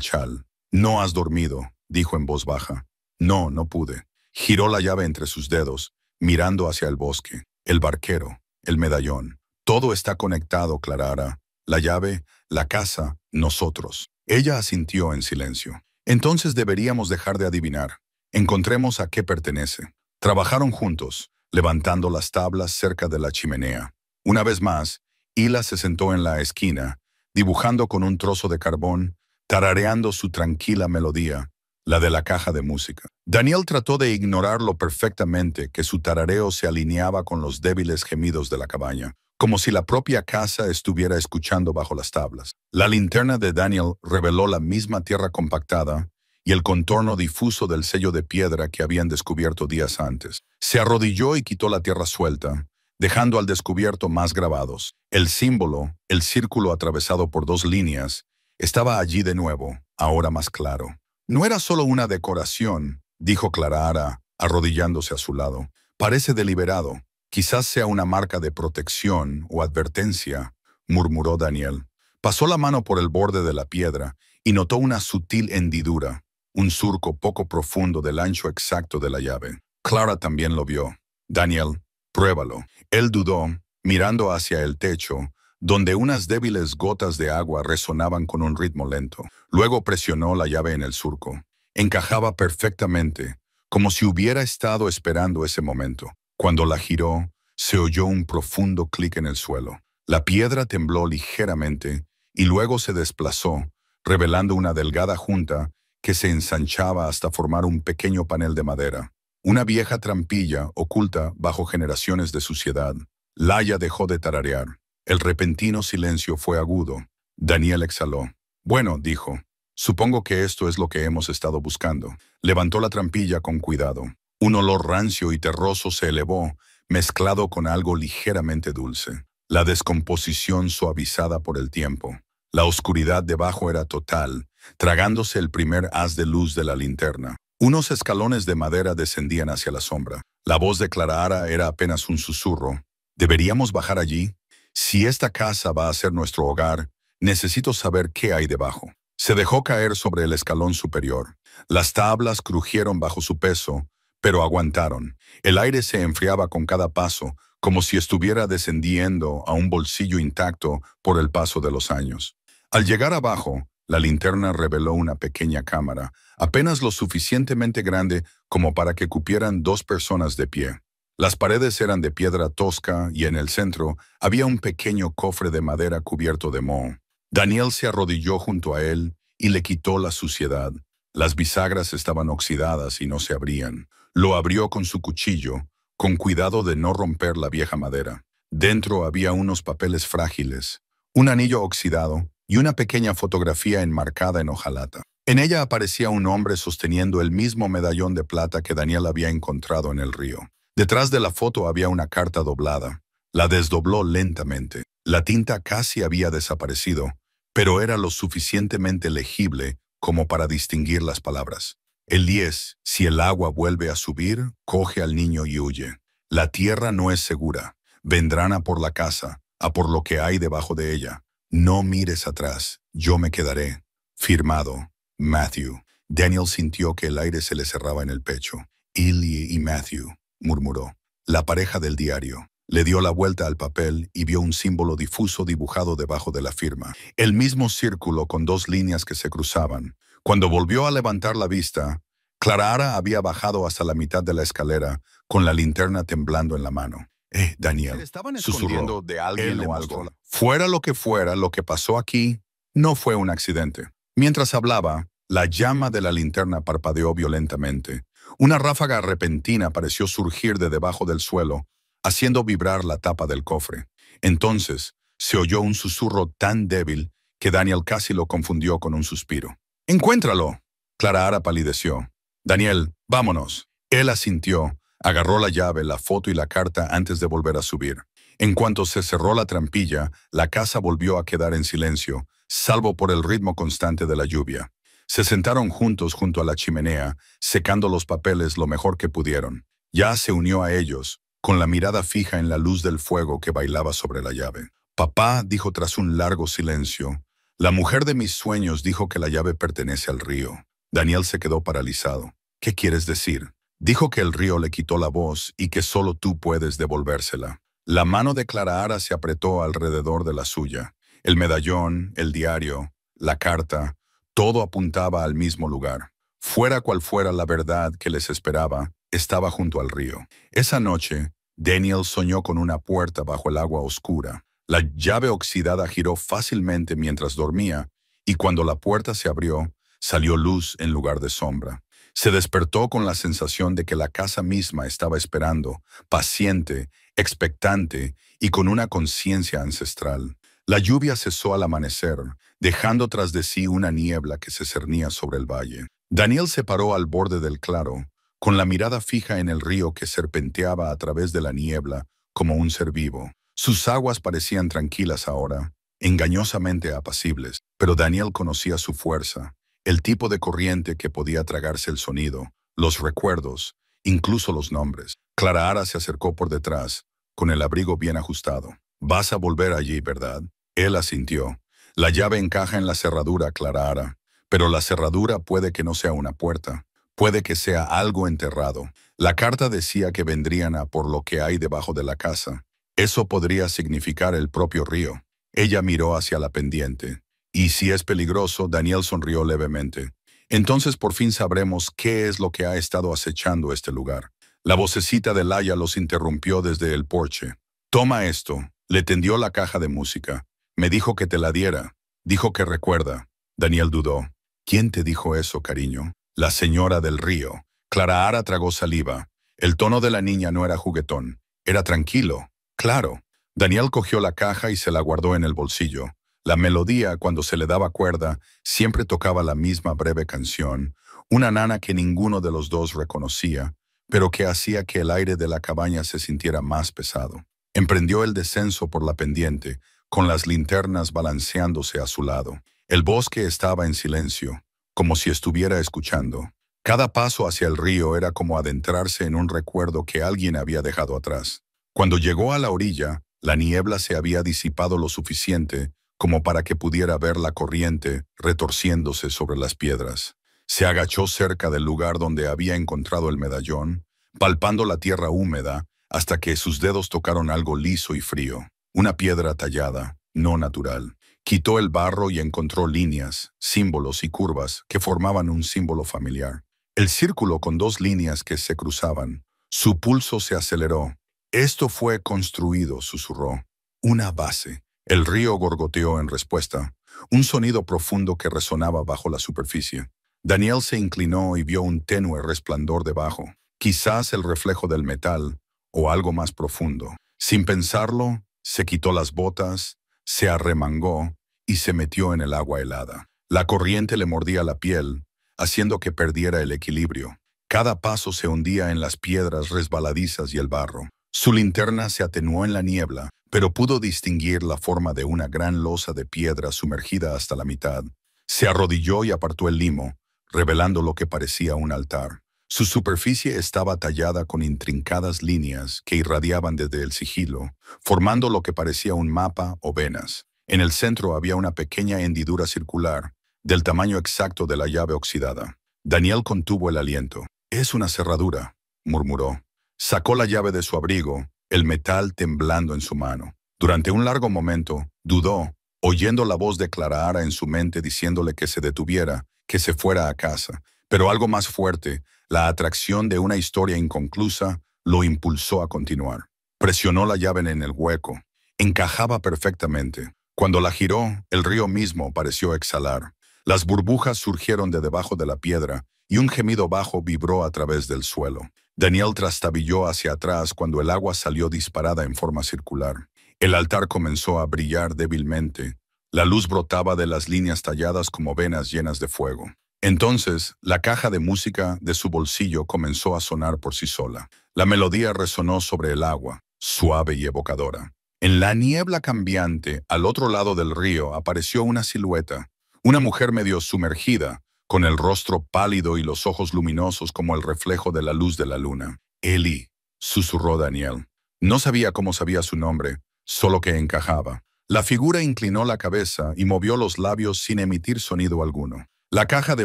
chal. «No has dormido», dijo en voz baja. «No, no pude». Giró la llave entre sus dedos, mirando hacia el bosque, el barquero, el medallón. «Todo está conectado, Clara. La llave, la casa, nosotros». Ella asintió en silencio. «Entonces deberíamos dejar de adivinar. Encontremos a qué pertenece». Trabajaron juntos, levantando las tablas cerca de la chimenea. Una vez más, Hila se sentó en la esquina, dibujando con un trozo de carbón, tarareando su tranquila melodía, la de la caja de música. Daniel trató de ignorarlo perfectamente, que su tarareo se alineaba con los débiles gemidos de la cabaña, como si la propia casa estuviera escuchando bajo las tablas. La linterna de Daniel reveló la misma tierra compactada y el contorno difuso del sello de piedra que habían descubierto días antes. Se arrodilló y quitó la tierra suelta, dejando al descubierto más grabados. El símbolo, el círculo atravesado por dos líneas, estaba allí de nuevo, ahora más claro. «No era solo una decoración», dijo Clara, arrodillándose a su lado. «Parece deliberado. Quizás sea una marca de protección o advertencia», murmuró Daniel. Pasó la mano por el borde de la piedra y notó una sutil hendidura, un surco poco profundo del ancho exacto de la llave. Clara también lo vio. «Daniel, pruébalo». Él dudó, mirando hacia el techo, donde unas débiles gotas de agua resonaban con un ritmo lento. Luego presionó la llave en el surco. Encajaba perfectamente, como si hubiera estado esperando ese momento. Cuando la giró, se oyó un profundo clic en el suelo. La piedra tembló ligeramente y luego se desplazó, revelando una delgada junta que se ensanchaba hasta formar un pequeño panel de madera. Una vieja trampilla oculta bajo generaciones de suciedad. Laia dejó de tararear. El repentino silencio fue agudo. Daniel exhaló. Bueno, dijo. Supongo que esto es lo que hemos estado buscando. Levantó la trampilla con cuidado. Un olor rancio y terroso se elevó, mezclado con algo ligeramente dulce. La descomposición suavizada por el tiempo. La oscuridad debajo era total, tragándose el primer haz de luz de la linterna. Unos escalones de madera descendían hacia la sombra. La voz de Clara era apenas un susurro. ¿Deberíamos bajar allí? Si esta casa va a ser nuestro hogar, necesito saber qué hay debajo. Se dejó caer sobre el escalón superior. Las tablas crujieron bajo su peso, pero aguantaron. El aire se enfriaba con cada paso, como si estuviera descendiendo a un bolsillo intacto por el paso de los años. Al llegar abajo, la linterna reveló una pequeña cámara, apenas lo suficientemente grande como para que cupieran 2 personas de pie. Las paredes eran de piedra tosca y en el centro había un pequeño cofre de madera cubierto de moho. Daniel se arrodilló junto a él y le quitó la suciedad. Las bisagras estaban oxidadas y no se abrían. Lo abrió con su cuchillo, con cuidado de no romper la vieja madera. Dentro había unos papeles frágiles, un anillo oxidado y una pequeña fotografía enmarcada en hojalata. En ella aparecía un hombre sosteniendo el mismo medallón de plata que Daniel había encontrado en el río. Detrás de la foto había una carta doblada. La desdobló lentamente. La tinta casi había desaparecido, pero era lo suficientemente legible como para distinguir las palabras. Elías, si el agua vuelve a subir, coge al niño y huye. La tierra no es segura. Vendrán a por la casa, a por lo que hay debajo de ella. No mires atrás, yo me quedaré. Firmado, Matthew. Daniel sintió que el aire se le cerraba en el pecho. Illy y Matthew, murmuró. La pareja del diario. Le dio la vuelta al papel y vio un símbolo difuso dibujado debajo de la firma. El mismo círculo con 2 líneas que se cruzaban. Cuando volvió a levantar la vista, Clara había bajado hasta la mitad de la escalera, con la linterna temblando en la mano. Daniel, susurró. De alguien Él o algo. algo. Fuera, lo que pasó aquí no fue un accidente. Mientras hablaba, la llama de la linterna parpadeó violentamente. Una ráfaga repentina pareció surgir de debajo del suelo, haciendo vibrar la tapa del cofre. Entonces, se oyó un susurro tan débil que Daniel casi lo confundió con un suspiro. ¡Encuéntralo! Clara palideció. Daniel, vámonos. Él asintió, agarró la llave, la foto y la carta antes de volver a subir. En cuanto se cerró la trampilla, la casa volvió a quedar en silencio, salvo por el ritmo constante de la lluvia. Se sentaron juntos junto a la chimenea, secando los papeles lo mejor que pudieron. Ya se unió a ellos, con la mirada fija en la luz del fuego que bailaba sobre la llave. Papá, dijo tras un largo silencio, la mujer de mis sueños dijo que la llave pertenece al río. Daniel se quedó paralizado. ¿Qué quieres decir? Dijo que el río le quitó la voz y que solo tú puedes devolvérsela. La mano de Clara se apretó alrededor de la suya. El medallón, el diario, la carta, todo apuntaba al mismo lugar. Fuera cual fuera la verdad que les esperaba, estaba junto al río. Esa noche, Daniel soñó con una puerta bajo el agua oscura. La llave oxidada giró fácilmente mientras dormía, y cuando la puerta se abrió, salió luz en lugar de sombra. Se despertó con la sensación de que la casa misma estaba esperando, paciente, expectante y con una conciencia ancestral. La lluvia cesó al amanecer, dejando tras de sí una niebla que se cernía sobre el valle. Daniel se paró al borde del claro, con la mirada fija en el río que serpenteaba a través de la niebla como un ser vivo. Sus aguas parecían tranquilas ahora, engañosamente apacibles, pero Daniel conocía su fuerza, el tipo de corriente que podía tragarse el sonido, los recuerdos, incluso los nombres. Clara se acercó por detrás, con el abrigo bien ajustado. «Vas a volver allí, ¿verdad?» Él asintió. La llave encaja en la cerradura, Clara, pero la cerradura puede que no sea una puerta. Puede que sea algo enterrado. La carta decía que vendrían a por lo que hay debajo de la casa. Eso podría significar el propio río. Ella miró hacia la pendiente. Y si es peligroso, Daniel sonrió levemente. Entonces por fin sabremos qué es lo que ha estado acechando este lugar. La vocecita de Laia los interrumpió desde el porche. Toma esto. Le tendió la caja de música. Me dijo que te la diera. Dijo que recuerda. Daniel dudó. ¿Quién te dijo eso, cariño? La señora del río. Clara tragó saliva. El tono de la niña no era juguetón. Era tranquilo. Claro. Daniel cogió la caja y se la guardó en el bolsillo. La melodía, cuando se le daba cuerda, siempre tocaba la misma breve canción, una nana que ninguno de los dos reconocía, pero que hacía que el aire de la cabaña se sintiera más pesado. Emprendió el descenso por la pendiente, con las linternas balanceándose a su lado. El bosque estaba en silencio, como si estuviera escuchando. Cada paso hacia el río era como adentrarse en un recuerdo que alguien había dejado atrás. Cuando llegó a la orilla, la niebla se había disipado lo suficiente como para que pudiera ver la corriente retorciéndose sobre las piedras. Se agachó cerca del lugar donde había encontrado el medallón, palpando la tierra húmeda hasta que sus dedos tocaron algo liso y frío, una piedra tallada, no natural. Quitó el barro y encontró líneas, símbolos y curvas que formaban un símbolo familiar. El círculo con dos líneas que se cruzaban. Su pulso se aceleró. Esto fue construido, susurró. Una base. El río gorgoteó en respuesta, un sonido profundo que resonaba bajo la superficie. Daniel se inclinó y vio un tenue resplandor debajo, quizás el reflejo del metal o algo más profundo. Sin pensarlo, se quitó las botas, se arremangó y se metió en el agua helada. La corriente le mordía la piel, haciendo que perdiera el equilibrio. Cada paso se hundía en las piedras resbaladizas y el barro. Su linterna se atenuó en la niebla, pero pudo distinguir la forma de una gran losa de piedra sumergida hasta la mitad. Se arrodilló y apartó el limo, revelando lo que parecía un altar. Su superficie estaba tallada con intrincadas líneas que irradiaban desde el sigilo, formando lo que parecía un mapa o venas. En el centro había una pequeña hendidura circular, del tamaño exacto de la llave oxidada. Daniel contuvo el aliento. «Es una cerradura», murmuró. Sacó la llave de su abrigo, el metal temblando en su mano. Durante un largo momento, dudó, oyendo la voz de Clara en su mente diciéndole que se detuviera, que se fuera a casa. Pero algo más fuerte, la atracción de una historia inconclusa, lo impulsó a continuar. Presionó la llave en el hueco. Encajaba perfectamente. Cuando la giró, el río mismo pareció exhalar. Las burbujas surgieron de debajo de la piedra y un gemido bajo vibró a través del suelo. Daniel trastabilló hacia atrás cuando el agua salió disparada en forma circular. El altar comenzó a brillar débilmente. La luz brotaba de las líneas talladas como venas llenas de fuego. Entonces, la caja de música de su bolsillo comenzó a sonar por sí sola. La melodía resonó sobre el agua, suave y evocadora. En la niebla cambiante, al otro lado del río, apareció una silueta. Una mujer medio sumergida, con el rostro pálido y los ojos luminosos como el reflejo de la luz de la luna. «Eli», susurró Daniel. No sabía cómo sabía su nombre, solo que encajaba. La figura inclinó la cabeza y movió los labios sin emitir sonido alguno. La caja de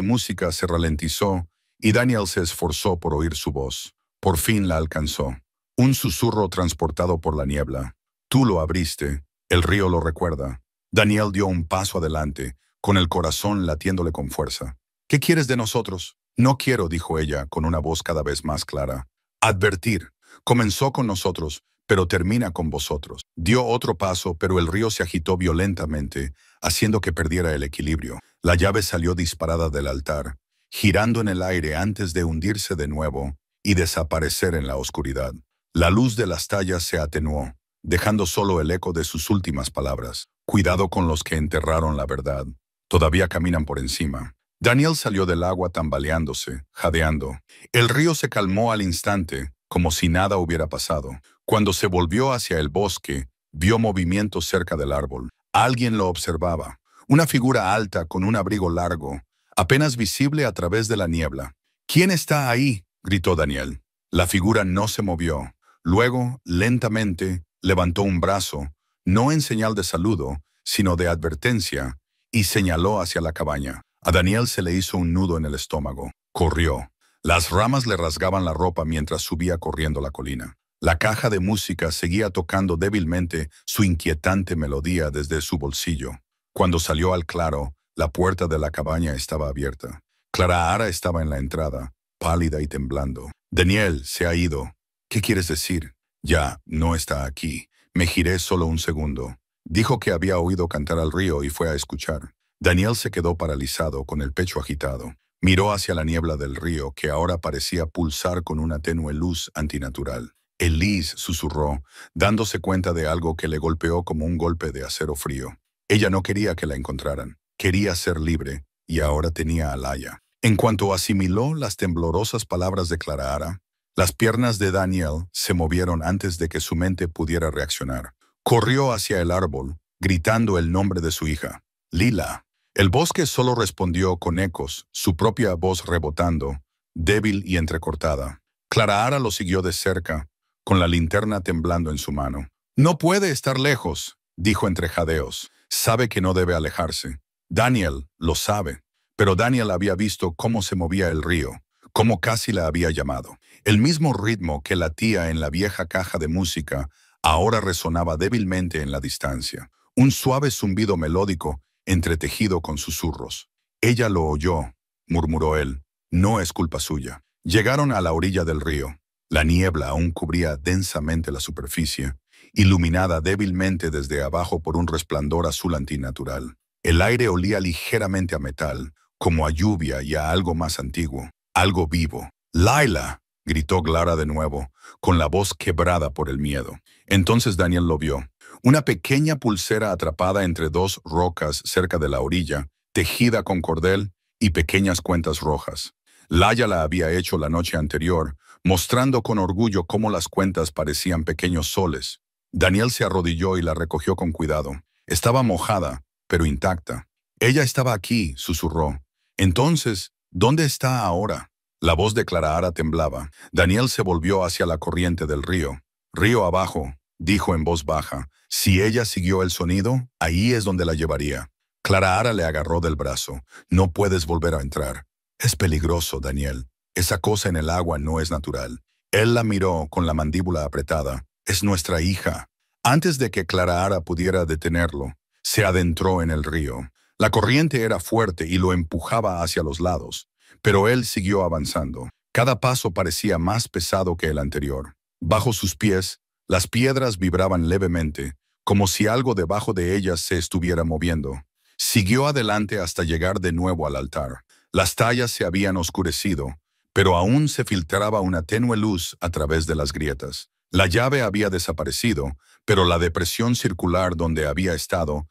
música se ralentizó y Daniel se esforzó por oír su voz. Por fin la alcanzó. Un susurro transportado por la niebla. «Tú lo abriste. El río lo recuerda». Daniel dio un paso adelante, con el corazón latiéndole con fuerza. «¿Qué quieres de nosotros?» «No quiero», dijo ella, con una voz cada vez más clara. «Advertir. Comenzó con nosotros, pero termina con vosotros». Dio otro paso, pero el río se agitó violentamente, haciendo que perdiera el equilibrio. La llave salió disparada del altar, girando en el aire antes de hundirse de nuevo y desaparecer en la oscuridad. La luz de las tallas se atenuó, dejando solo el eco de sus últimas palabras. «Cuidado con los que enterraron la verdad. Todavía caminan por encima». Daniel salió del agua tambaleándose, jadeando. El río se calmó al instante, como si nada hubiera pasado. Cuando se volvió hacia el bosque, vio movimiento cerca del árbol. Alguien lo observaba. Una figura alta con un abrigo largo, apenas visible a través de la niebla. «¿Quién está ahí?», gritó Daniel. La figura no se movió. Luego, lentamente, levantó un brazo, no en señal de saludo, sino de advertencia, y señaló hacia la cabaña. A Daniel se le hizo un nudo en el estómago. Corrió. Las ramas le rasgaban la ropa mientras subía corriendo la colina. La caja de música seguía tocando débilmente su inquietante melodía desde su bolsillo. Cuando salió al claro, la puerta de la cabaña estaba abierta. Clara Ara estaba en la entrada, pálida y temblando. Daniel se ha ido. ¿Qué quieres decir? Ya, no está aquí. Me giré solo un segundo. Dijo que había oído cantar al río y fue a escuchar. Daniel se quedó paralizado, con el pecho agitado. Miró hacia la niebla del río, que ahora parecía pulsar con una tenue luz antinatural. Elise susurró, dándose cuenta de algo que le golpeó como un golpe de acero frío. Ella no quería que la encontraran. Quería ser libre, y ahora tenía a Laia. En cuanto asimiló las temblorosas palabras de Clara Ara, las piernas de Daniel se movieron antes de que su mente pudiera reaccionar. Corrió hacia el árbol, gritando el nombre de su hija, Lila. El bosque solo respondió con ecos, su propia voz rebotando, débil y entrecortada. Clara Ara lo siguió de cerca, con la linterna temblando en su mano. «No puede estar lejos», dijo entre jadeos. «Sabe que no debe alejarse. Daniel lo sabe». Pero Daniel había visto cómo se movía el río, cómo casi la había llamado. El mismo ritmo que latía en la vieja caja de música ahora resonaba débilmente en la distancia. Un suave zumbido melódico entretejido con susurros. «Ella lo oyó», murmuró él. «No es culpa suya». Llegaron a la orilla del río. La niebla aún cubría densamente la superficie, iluminada débilmente desde abajo por un resplandor azul antinatural. El aire olía ligeramente a metal, como a lluvia y a algo más antiguo, algo vivo. «¡Laila!», gritó Clara de nuevo, con la voz quebrada por el miedo. Entonces Daniel lo vio. Una pequeña pulsera atrapada entre dos rocas cerca de la orilla, tejida con cordel y pequeñas cuentas rojas. Laia la había hecho la noche anterior, mostrando con orgullo cómo las cuentas parecían pequeños soles. Daniel se arrodilló y la recogió con cuidado. Estaba mojada, pero intacta. «Ella estaba aquí», susurró. «Entonces, ¿dónde está ahora?» La voz de Clara Ara temblaba. Daniel se volvió hacia la corriente del río. «Río abajo», dijo en voz baja. «Si ella siguió el sonido, ahí es donde la llevaría». Clara Ara le agarró del brazo. «No puedes volver a entrar. Es peligroso, Daniel. Esa cosa en el agua no es natural». Él la miró con la mandíbula apretada. «Es nuestra hija». Antes de que Clara Ara pudiera detenerlo, se adentró en el río. La corriente era fuerte y lo empujaba hacia los lados, pero él siguió avanzando. Cada paso parecía más pesado que el anterior. Bajo sus pies, las piedras vibraban levemente, como si algo debajo de ellas se estuviera moviendo. Siguió adelante hasta llegar de nuevo al altar. Las tallas se habían oscurecido, pero aún se filtraba una tenue luz a través de las grietas. La llave había desaparecido, pero la depresión circular donde había estado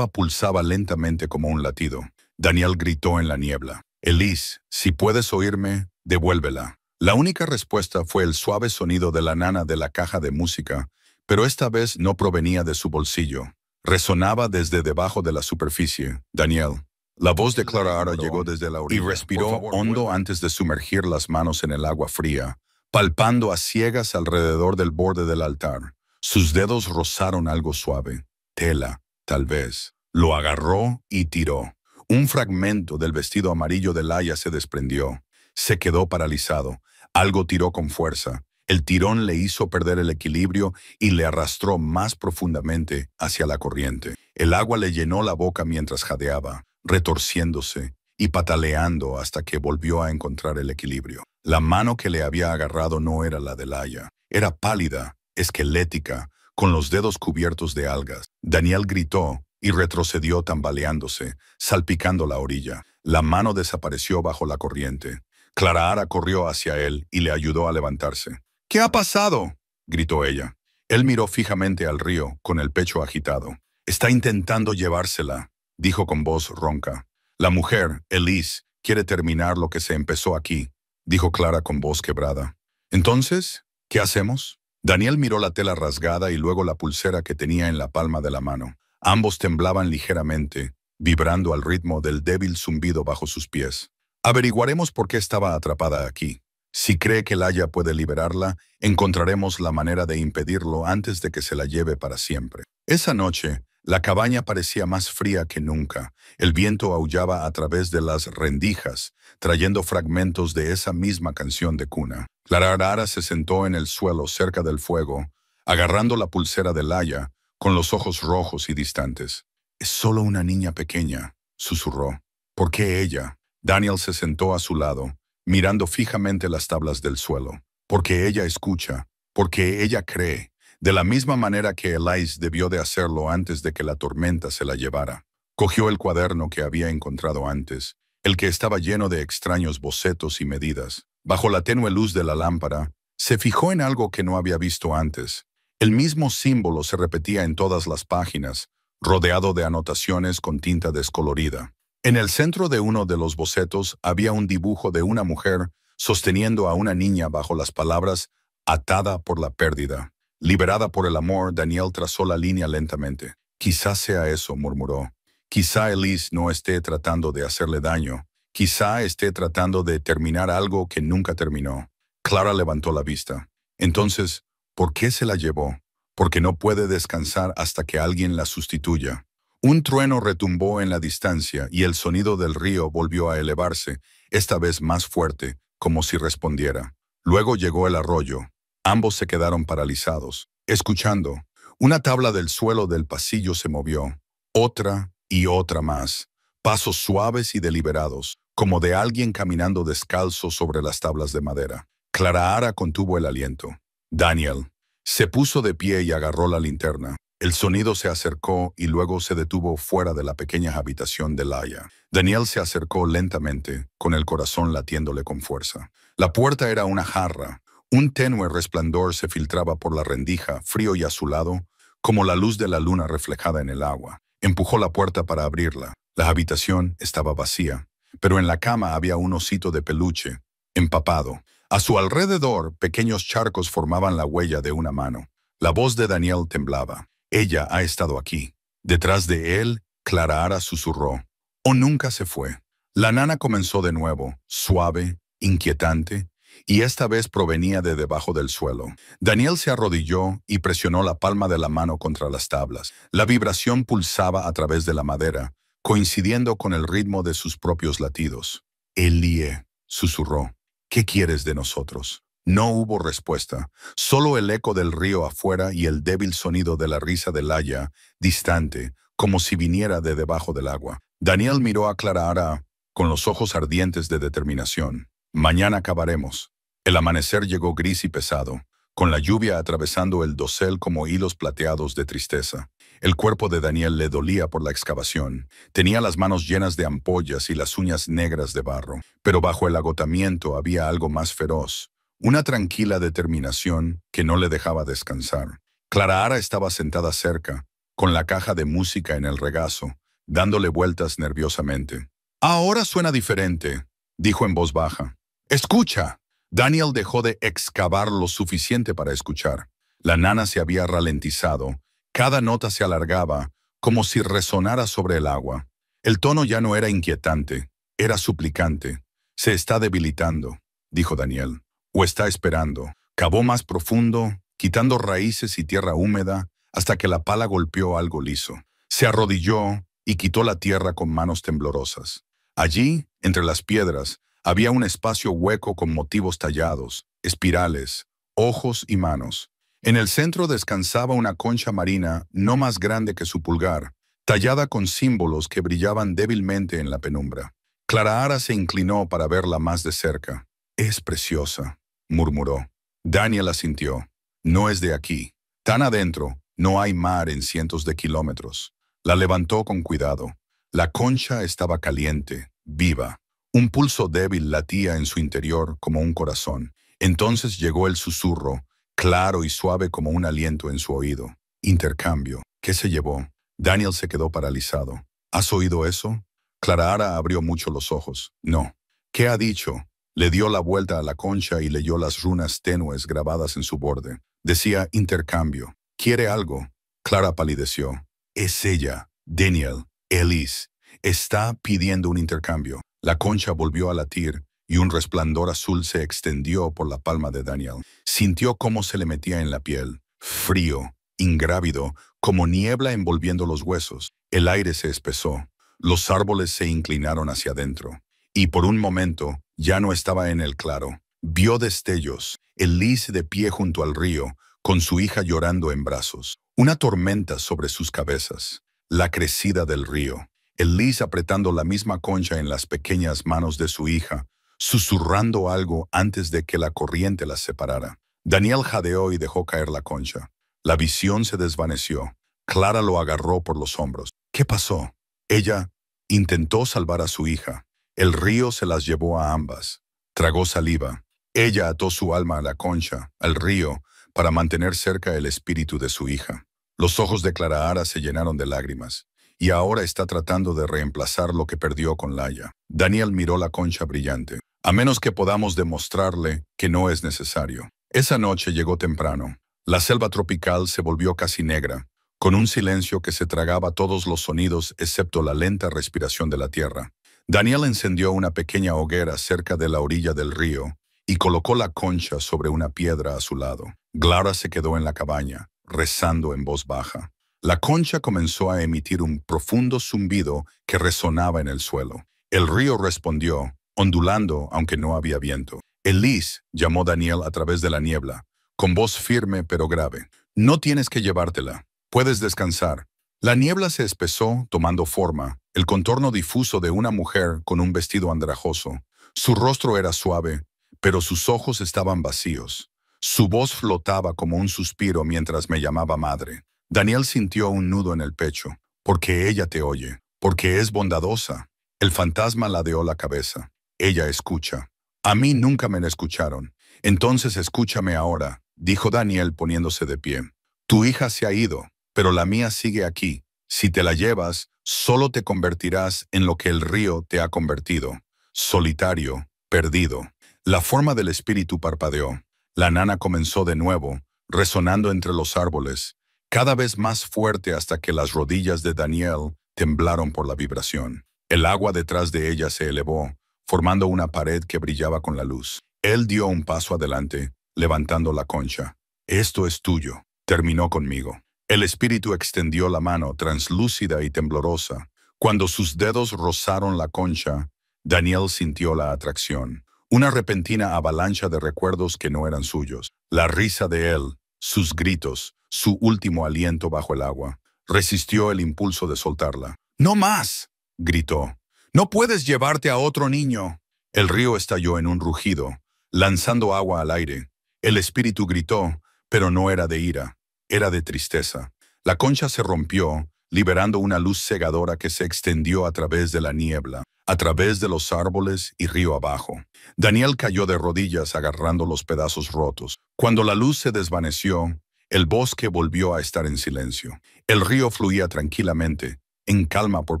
pulsaba lentamente como un latido. Daniel gritó en la niebla. «Elise, si puedes oírme, devuélvela». La única respuesta fue el suave sonido de la nana de la caja de música, pero esta vez no provenía de su bolsillo. Resonaba desde debajo de la superficie. «Daniel». La voz de Clara Ara llegó desde la orilla y respiró hondo antes de sumergir las manos en el agua fría, palpando a ciegas alrededor del borde del altar. Sus dedos rozaron algo suave. Tela, tal vez. Lo agarró y tiró. Un fragmento del vestido amarillo de Laia se desprendió. Se quedó paralizado. Algo tiró con fuerza. El tirón le hizo perder el equilibrio y le arrastró más profundamente hacia la corriente. El agua le llenó la boca mientras jadeaba, retorciéndose y pataleando hasta que volvió a encontrar el equilibrio. La mano que le había agarrado no era la de Laia. Era pálida, esquelética, con los dedos cubiertos de algas. Daniel gritó y retrocedió tambaleándose, salpicando la orilla. La mano desapareció bajo la corriente. Clara Ara corrió hacia él y le ayudó a levantarse. «¿Qué ha pasado?», gritó ella. Él miró fijamente al río, con el pecho agitado. «Está intentando llevársela», dijo con voz ronca. «La mujer, Elise, quiere terminar lo que se empezó aquí», dijo Clara con voz quebrada. «Entonces, ¿qué hacemos?». Daniel miró la tela rasgada y luego la pulsera que tenía en la palma de la mano. Ambos temblaban ligeramente, vibrando al ritmo del débil zumbido bajo sus pies. «Averiguaremos por qué estaba atrapada aquí. Si cree que Laia puede liberarla, encontraremos la manera de impedirlo antes de que se la lleve para siempre». Esa noche, la cabaña parecía más fría que nunca. El viento aullaba a través de las rendijas, trayendo fragmentos de esa misma canción de cuna. Clara Ara se sentó en el suelo cerca del fuego, agarrando la pulsera de Laia, con los ojos rojos y distantes. «Es solo una niña pequeña», susurró. «¿Por qué ella?». Daniel se sentó a su lado, mirando fijamente las tablas del suelo. Porque ella escucha, porque ella cree, de la misma manera que Elise debió de hacerlo antes de que la tormenta se la llevara. Cogió el cuaderno que había encontrado antes, el que estaba lleno de extraños bocetos y medidas. Bajo la tenue luz de la lámpara, se fijó en algo que no había visto antes. El mismo símbolo se repetía en todas las páginas, rodeado de anotaciones con tinta descolorida. En el centro de uno de los bocetos había un dibujo de una mujer sosteniendo a una niña bajo las palabras «atada por la pérdida». Liberada por el amor, Daniel trazó la línea lentamente. «Quizá sea eso», murmuró. «Quizá Elise no esté tratando de hacerle daño. Quizá esté tratando de terminar algo que nunca terminó». Clara levantó la vista. Entonces, ¿por qué se la llevó? Porque no puede descansar hasta que alguien la sustituya. Un trueno retumbó en la distancia y el sonido del río volvió a elevarse, esta vez más fuerte, como si respondiera. Luego llegó el arroyo. Ambos se quedaron paralizados, escuchando. Una tabla del suelo del pasillo se movió. Otra y otra más. Pasos suaves y deliberados, como de alguien caminando descalzo sobre las tablas de madera. Clara contuvo el aliento. Daniel se puso de pie y agarró la linterna. El sonido se acercó y luego se detuvo fuera de la pequeña habitación de Laia. Daniel se acercó lentamente, con el corazón latiéndole con fuerza. La puerta era una jarra. Un tenue resplandor se filtraba por la rendija, frío y azulado, como la luz de la luna reflejada en el agua. Empujó la puerta para abrirla. La habitación estaba vacía, pero en la cama había un osito de peluche, empapado. A su alrededor, pequeños charcos formaban la huella de una mano. La voz de Daniel temblaba. «Ella ha estado aquí». Detrás de él, Clara susurró. «O nunca se fue». La nana comenzó de nuevo, suave, inquietante, y esta vez provenía de debajo del suelo. Daniel se arrodilló y presionó la palma de la mano contra las tablas. La vibración pulsaba a través de la madera, coincidiendo con el ritmo de sus propios latidos. «Elie», susurró. «¿Qué quieres de nosotros?» No hubo respuesta, solo el eco del río afuera y el débil sonido de la risa de Laia, distante, como si viniera de debajo del agua. Daniel miró a Clara con los ojos ardientes de determinación. «Mañana acabaremos». El amanecer llegó gris y pesado, con la lluvia atravesando el dosel como hilos plateados de tristeza. El cuerpo de Daniel le dolía por la excavación. Tenía las manos llenas de ampollas y las uñas negras de barro. Pero bajo el agotamiento había algo más feroz. Una tranquila determinación que no le dejaba descansar. Clara estaba sentada cerca, con la caja de música en el regazo, dándole vueltas nerviosamente. «Ahora suena diferente», dijo en voz baja. «¡Escucha!». Daniel dejó de excavar lo suficiente para escuchar. La nana se había ralentizado. Cada nota se alargaba, como si resonara sobre el agua. El tono ya no era inquietante, era suplicante. «Se está debilitando», dijo Daniel. «O está esperando». Cavó más profundo, quitando raíces y tierra húmeda, hasta que la pala golpeó algo liso. Se arrodilló y quitó la tierra con manos temblorosas. Allí, entre las piedras, había un espacio hueco con motivos tallados, espirales, ojos y manos. En el centro descansaba una concha marina no más grande que su pulgar, tallada con símbolos que brillaban débilmente en la penumbra. Clara se inclinó para verla más de cerca. «Es preciosa», murmuró. Daniel asintió. «No es de aquí. Tan adentro, no hay mar en cientos de kilómetros». La levantó con cuidado. La concha estaba caliente, viva. Un pulso débil latía en su interior como un corazón. Entonces llegó el susurro, claro y suave como un aliento en su oído. «Intercambio». ¿Qué se llevó? Daniel se quedó paralizado. «¿Has oído eso?» Clara abrió mucho los ojos. «No». «¿Qué ha dicho?» Le dio la vuelta a la concha y leyó las runas tenues grabadas en su borde. Decía intercambio. «¿Quiere algo?» Clara palideció. «Es ella, Daniel, Elise. Está pidiendo un intercambio». La concha volvió a latir y un resplandor azul se extendió por la palma de Daniel. Sintió cómo se le metía en la piel. Frío, ingrávido, como niebla envolviendo los huesos. El aire se espesó. Los árboles se inclinaron hacia adentro. Y por un momento ya no estaba en el claro. Vio destellos, Elise de pie junto al río, con su hija llorando en brazos. Una tormenta sobre sus cabezas. La crecida del río. Elise apretando la misma concha en las pequeñas manos de su hija, susurrando algo antes de que la corriente las separara. Daniel jadeó y dejó caer la concha. La visión se desvaneció. Clara lo agarró por los hombros. ¿Qué pasó? Ella intentó salvar a su hija. El río se las llevó a ambas. Tragó saliva. Ella ató su alma a la concha, al río, para mantener cerca el espíritu de su hija. Los ojos de Clara Ara se llenaron de lágrimas, y ahora está tratando de reemplazar lo que perdió con Laia. Daniel miró la concha brillante. A menos que podamos demostrarle que no es necesario. Esa noche llegó temprano. La selva tropical se volvió casi negra, con un silencio que se tragaba todos los sonidos excepto la lenta respiración de la tierra. Daniel encendió una pequeña hoguera cerca de la orilla del río y colocó la concha sobre una piedra a su lado. Clara se quedó en la cabaña, rezando en voz baja. La concha comenzó a emitir un profundo zumbido que resonaba en el suelo. El río respondió, ondulando aunque no había viento. Elise, llamó Daniel a través de la niebla, con voz firme pero grave. No tienes que llevártela. Puedes descansar. La niebla se espesó, tomando forma, el contorno difuso de una mujer con un vestido andrajoso. Su rostro era suave, pero sus ojos estaban vacíos. Su voz flotaba como un suspiro mientras me llamaba madre. Daniel sintió un nudo en el pecho. Porque ella te oye. Porque es bondadosa. El fantasma ladeó la cabeza. Ella escucha. A mí nunca me escucharon. Entonces escúchame ahora, dijo Daniel poniéndose de pie. Tu hija se ha ido, pero la mía sigue aquí. Si te la llevas, solo te convertirás en lo que el río te ha convertido. Solitario, perdido. La forma del espíritu parpadeó. La nana comenzó de nuevo, resonando entre los árboles, cada vez más fuerte hasta que las rodillas de Daniel temblaron por la vibración. El agua detrás de ella se elevó, formando una pared que brillaba con la luz. Él dio un paso adelante, levantando la concha. Esto es tuyo. Terminó conmigo. El espíritu extendió la mano, translúcida y temblorosa. Cuando sus dedos rozaron la concha, Daniel sintió la atracción. Una repentina avalancha de recuerdos que no eran suyos. La risa de él, sus gritos, su último aliento bajo el agua. Resistió el impulso de soltarla. ¡No más!, gritó. ¡No puedes llevarte a otro niño! El río estalló en un rugido, lanzando agua al aire. El espíritu gritó, pero no era de ira, era de tristeza. La concha se rompió, liberando una luz cegadora que se extendió a través de la niebla, a través de los árboles y río abajo. Daniel cayó de rodillas agarrando los pedazos rotos. Cuando la luz se desvaneció, el bosque volvió a estar en silencio. El río fluía tranquilamente, en calma por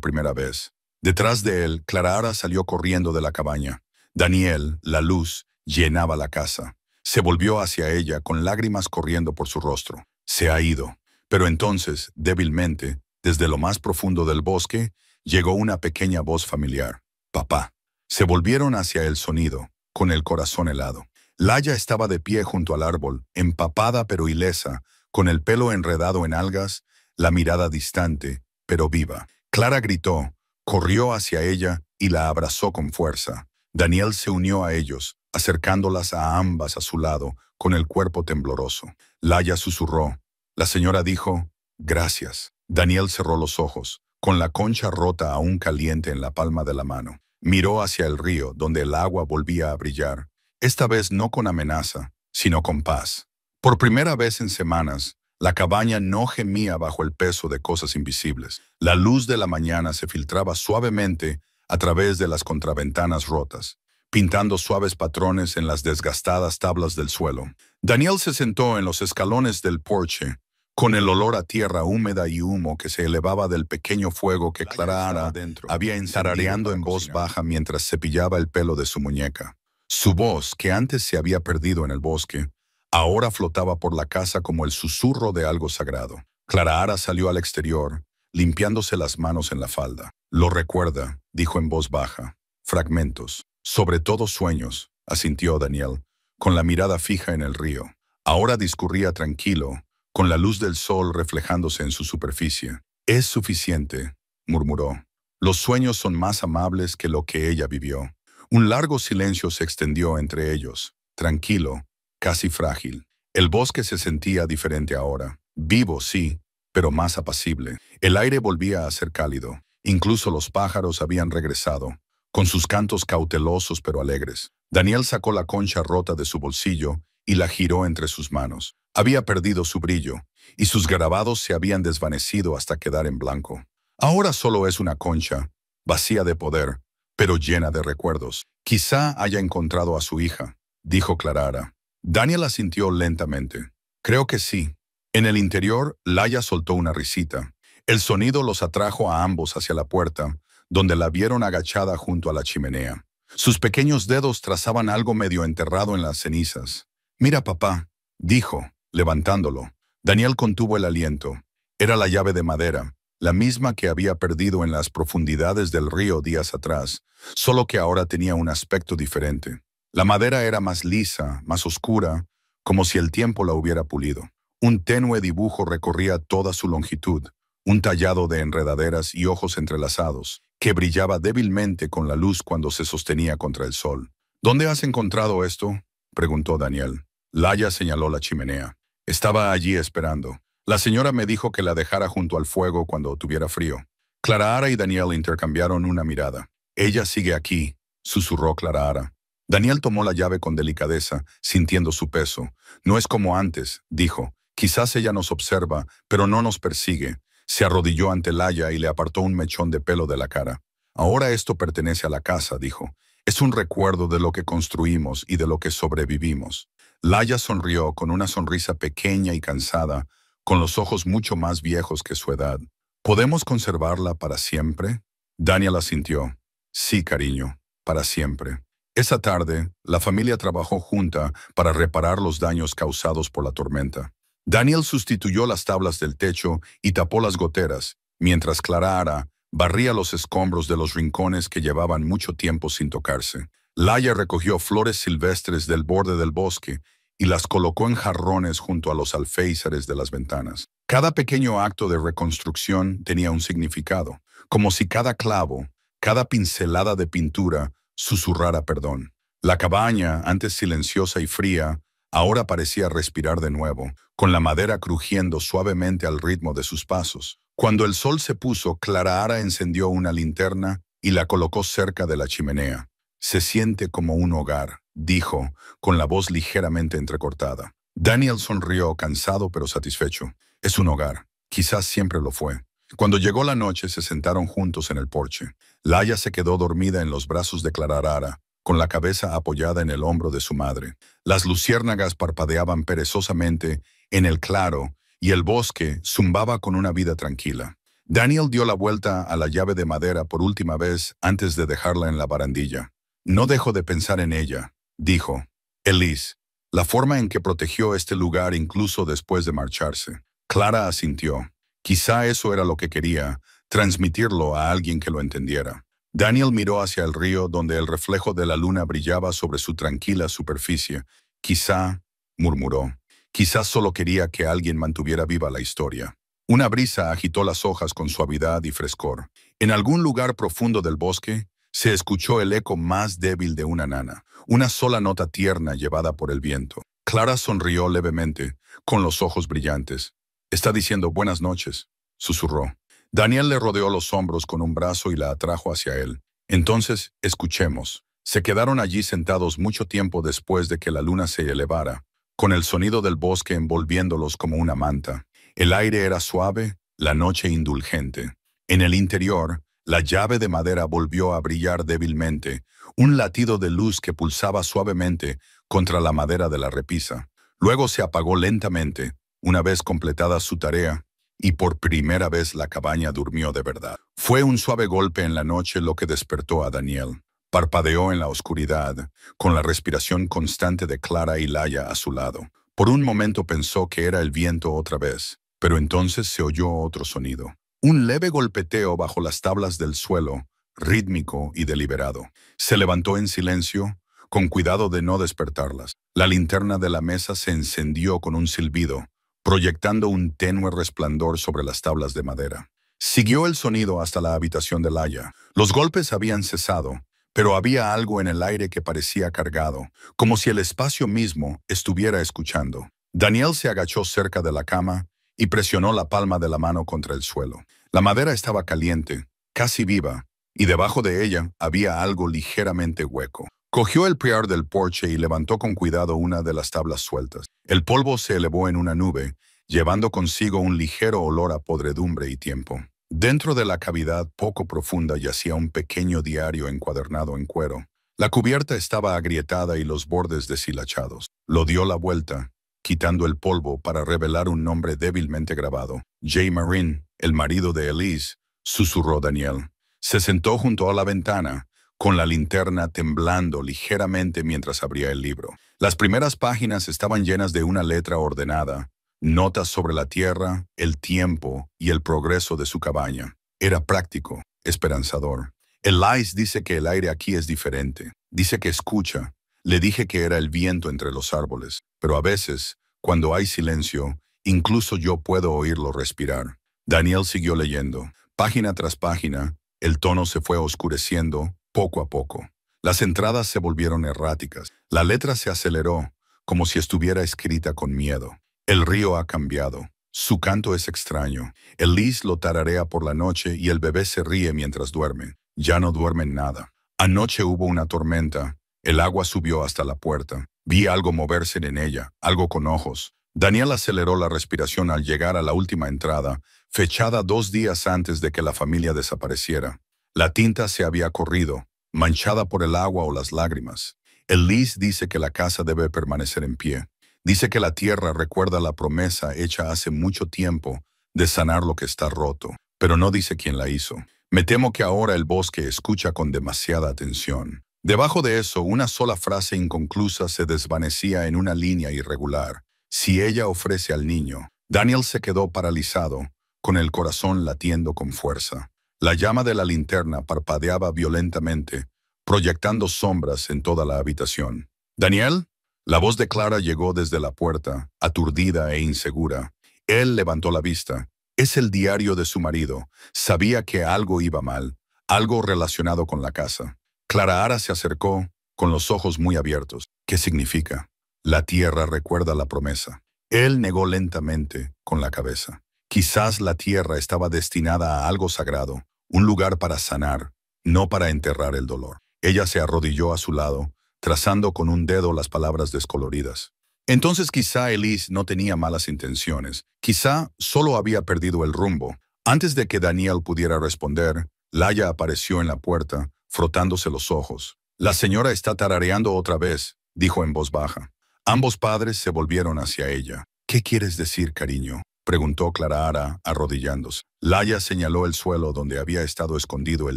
primera vez. Detrás de él, Clara Ara salió corriendo de la cabaña. Daniel, la luz, llenaba la casa. Se volvió hacia ella con lágrimas corriendo por su rostro. Se ha ido. Pero entonces, débilmente, desde lo más profundo del bosque, llegó una pequeña voz familiar. Papá. Se volvieron hacia el sonido, con el corazón helado. Laia estaba de pie junto al árbol, empapada pero ilesa, con el pelo enredado en algas, la mirada distante, pero viva. Clara gritó, corrió hacia ella y la abrazó con fuerza. Daniel se unió a ellos, acercándolas a ambas a su lado, con el cuerpo tembloroso. Laia susurró. La señora dijo, gracias. Daniel cerró los ojos, con la concha rota aún caliente en la palma de la mano. Miró hacia el río, donde el agua volvía a brillar, esta vez no con amenaza, sino con paz. Por primera vez en semanas, la cabaña no gemía bajo el peso de cosas invisibles. La luz de la mañana se filtraba suavemente a través de las contraventanas rotas, pintando suaves patrones en las desgastadas tablas del suelo. Daniel se sentó en los escalones del porche, con el olor a tierra húmeda y humo que se elevaba del pequeño fuego que Clara Ara había encendido en voz baja mientras cepillaba el pelo de su muñeca. Su voz, que antes se había perdido en el bosque, ahora flotaba por la casa como el susurro de algo sagrado. Clara Ara salió al exterior, limpiándose las manos en la falda. Lo recuerda, dijo en voz baja. Fragmentos, sobre todo sueños, asintió Daniel, con la mirada fija en el río. Ahora discurría tranquilo, con la luz del sol reflejándose en su superficie. Es suficiente, murmuró. Los sueños son más amables que lo que ella vivió. Un largo silencio se extendió entre ellos, tranquilo, casi frágil. El bosque se sentía diferente ahora. Vivo, sí, pero más apacible. El aire volvía a ser cálido. Incluso los pájaros habían regresado, con sus cantos cautelosos pero alegres. Daniel sacó la concha rota de su bolsillo y la giró entre sus manos. Había perdido su brillo, y sus grabados se habían desvanecido hasta quedar en blanco. Ahora solo es una concha, vacía de poder, pero llena de recuerdos. Quizá haya encontrado a su hija, dijo Clara. Daniel asintió lentamente. Creo que sí. En el interior, Laia soltó una risita. El sonido los atrajo a ambos hacia la puerta, donde la vieron agachada junto a la chimenea. Sus pequeños dedos trazaban algo medio enterrado en las cenizas. «Mira, papá», dijo, levantándolo. Daniel contuvo el aliento. Era la llave de madera, la misma que había perdido en las profundidades del río días atrás, solo que ahora tenía un aspecto diferente. La madera era más lisa, más oscura, como si el tiempo la hubiera pulido. Un tenue dibujo recorría toda su longitud, un tallado de enredaderas y ojos entrelazados, que brillaba débilmente con la luz cuando se sostenía contra el sol. «¿Dónde has encontrado esto?», preguntó Daniel. Laia señaló la chimenea. «Estaba allí esperando. La señora me dijo que la dejara junto al fuego cuando tuviera frío». Clara y Daniel intercambiaron una mirada. «Ella sigue aquí», susurró Clara. Daniel tomó la llave con delicadeza, sintiendo su peso. «No es como antes», dijo. «Quizás ella nos observa, pero no nos persigue». Se arrodilló ante Laia y le apartó un mechón de pelo de la cara. «Ahora esto pertenece a la casa», dijo. «Es un recuerdo de lo que construimos y de lo que sobrevivimos». Laia sonrió con una sonrisa pequeña y cansada, con los ojos mucho más viejos que su edad. «¿Podemos conservarla para siempre?». Daniel asintió. «Sí, cariño, para siempre». Esa tarde, la familia trabajó junta para reparar los daños causados por la tormenta. Daniel sustituyó las tablas del techo y tapó las goteras, mientras Clara barría los escombros de los rincones que llevaban mucho tiempo sin tocarse. Laia recogió flores silvestres del borde del bosque y las colocó en jarrones junto a los alféizares de las ventanas. Cada pequeño acto de reconstrucción tenía un significado, como si cada clavo, cada pincelada de pintura, susurrara perdón. La cabaña, antes silenciosa y fría, ahora parecía respirar de nuevo, con la madera crujiendo suavemente al ritmo de sus pasos. Cuando el sol se puso, Clara encendió una linterna y la colocó cerca de la chimenea. «Se siente como un hogar», dijo, con la voz ligeramente entrecortada. Daniel sonrió, cansado pero satisfecho. «Es un hogar. Quizás siempre lo fue». Cuando llegó la noche, se sentaron juntos en el porche. Laia se quedó dormida en los brazos de Clara, con la cabeza apoyada en el hombro de su madre. Las luciérnagas parpadeaban perezosamente en el claro y el bosque zumbaba con una vida tranquila. Daniel dio la vuelta a la llave de madera por última vez antes de dejarla en la barandilla. «No dejo de pensar en ella», dijo. «Elise, la forma en que protegió este lugar incluso después de marcharse». Clara asintió. Quizá eso era lo que quería, transmitirlo a alguien que lo entendiera. Daniel miró hacia el río donde el reflejo de la luna brillaba sobre su tranquila superficie. «Quizá», murmuró, «quizás solo quería que alguien mantuviera viva la historia». Una brisa agitó las hojas con suavidad y frescor. En algún lugar profundo del bosque se escuchó el eco más débil de una nana, una sola nota tierna llevada por el viento. Clara sonrió levemente, con los ojos brillantes. «Está diciendo buenas noches», susurró. Daniel le rodeó los hombros con un brazo y la atrajo hacia él. «Entonces, escuchemos». Se quedaron allí sentados mucho tiempo después de que la luna se elevara, con el sonido del bosque envolviéndolos como una manta. El aire era suave, la noche indulgente. En el interior, la llave de madera volvió a brillar débilmente, un latido de luz que pulsaba suavemente contra la madera de la repisa. Luego se apagó lentamente, una vez completada su tarea, y por primera vez la cabaña durmió de verdad. Fue un suave golpe en la noche lo que despertó a Daniel. Parpadeó en la oscuridad, con la respiración constante de Clara y Laia a su lado. Por un momento pensó que era el viento otra vez, pero entonces se oyó otro sonido. Un leve golpeteo bajo las tablas del suelo, rítmico y deliberado. Se levantó en silencio, con cuidado de no despertarlas. La linterna de la mesa se encendió con un silbido, proyectando un tenue resplandor sobre las tablas de madera. Siguió el sonido hasta la habitación de Laia. Los golpes habían cesado, pero había algo en el aire que parecía cargado, como si el espacio mismo estuviera escuchando. Daniel se agachó cerca de la cama y presionó la palma de la mano contra el suelo. La madera estaba caliente, casi viva, y debajo de ella había algo ligeramente hueco. Cogió el priar del porche y levantó con cuidado una de las tablas sueltas. El polvo se elevó en una nube, llevando consigo un ligero olor a podredumbre y tiempo. Dentro de la cavidad poco profunda yacía un pequeño diario encuadernado en cuero. La cubierta estaba agrietada y los bordes deshilachados. Lo dio la vuelta, quitando el polvo para revelar un nombre débilmente grabado. Jay Marin, el marido de Elise, susurró Daniel. Se sentó junto a la ventana, con la linterna temblando ligeramente mientras abría el libro. Las primeras páginas estaban llenas de una letra ordenada, notas sobre la tierra, el tiempo y el progreso de su cabaña. Era práctico, esperanzador. Elise dice que el aire aquí es diferente. Dice que escucha. Le dije que era el viento entre los árboles, pero a veces, cuando hay silencio, incluso yo puedo oírlo respirar. Daniel siguió leyendo. Página tras página, el tono se fue oscureciendo poco a poco. Las entradas se volvieron erráticas. La letra se aceleró, como si estuviera escrita con miedo. El río ha cambiado. Su canto es extraño. Elise lo tararea por la noche y el bebé se ríe mientras duerme. Ya no duermen nada. Anoche hubo una tormenta. El agua subió hasta la puerta. Vi algo moverse en ella, algo con ojos. Daniel aceleró la respiración al llegar a la última entrada, fechada 2 días antes de que la familia desapareciera. La tinta se había corrido, manchada por el agua o las lágrimas. Elise dice que la casa debe permanecer en pie. Dice que la tierra recuerda la promesa hecha hace mucho tiempo de sanar lo que está roto, pero no dice quién la hizo. Me temo que ahora el bosque escucha con demasiada atención. Debajo de eso, una sola frase inconclusa se desvanecía en una línea irregular. Si ella ofrece al niño. Daniel se quedó paralizado, con el corazón latiendo con fuerza. La llama de la linterna parpadeaba violentamente, proyectando sombras en toda la habitación. «¿Daniel?» La voz de Clara llegó desde la puerta, aturdida e insegura. Él levantó la vista. Es el diario de su marido. Sabía que algo iba mal, algo relacionado con la casa. Clara Ara se acercó, con los ojos muy abiertos. ¿Qué significa? La tierra recuerda la promesa. Él negó lentamente, con la cabeza. Quizás la tierra estaba destinada a algo sagrado, un lugar para sanar, no para enterrar el dolor. Ella se arrodilló a su lado, trazando con un dedo las palabras descoloridas. Entonces quizá Elise no tenía malas intenciones. Quizá solo había perdido el rumbo. Antes de que Daniel pudiera responder, Laia apareció en la puerta, frotándose los ojos. «La señora está tarareando otra vez», dijo en voz baja. Ambos padres se volvieron hacia ella. «¿Qué quieres decir, cariño?», preguntó Clara Ara, arrodillándose. Laia señaló el suelo donde había estado escondido el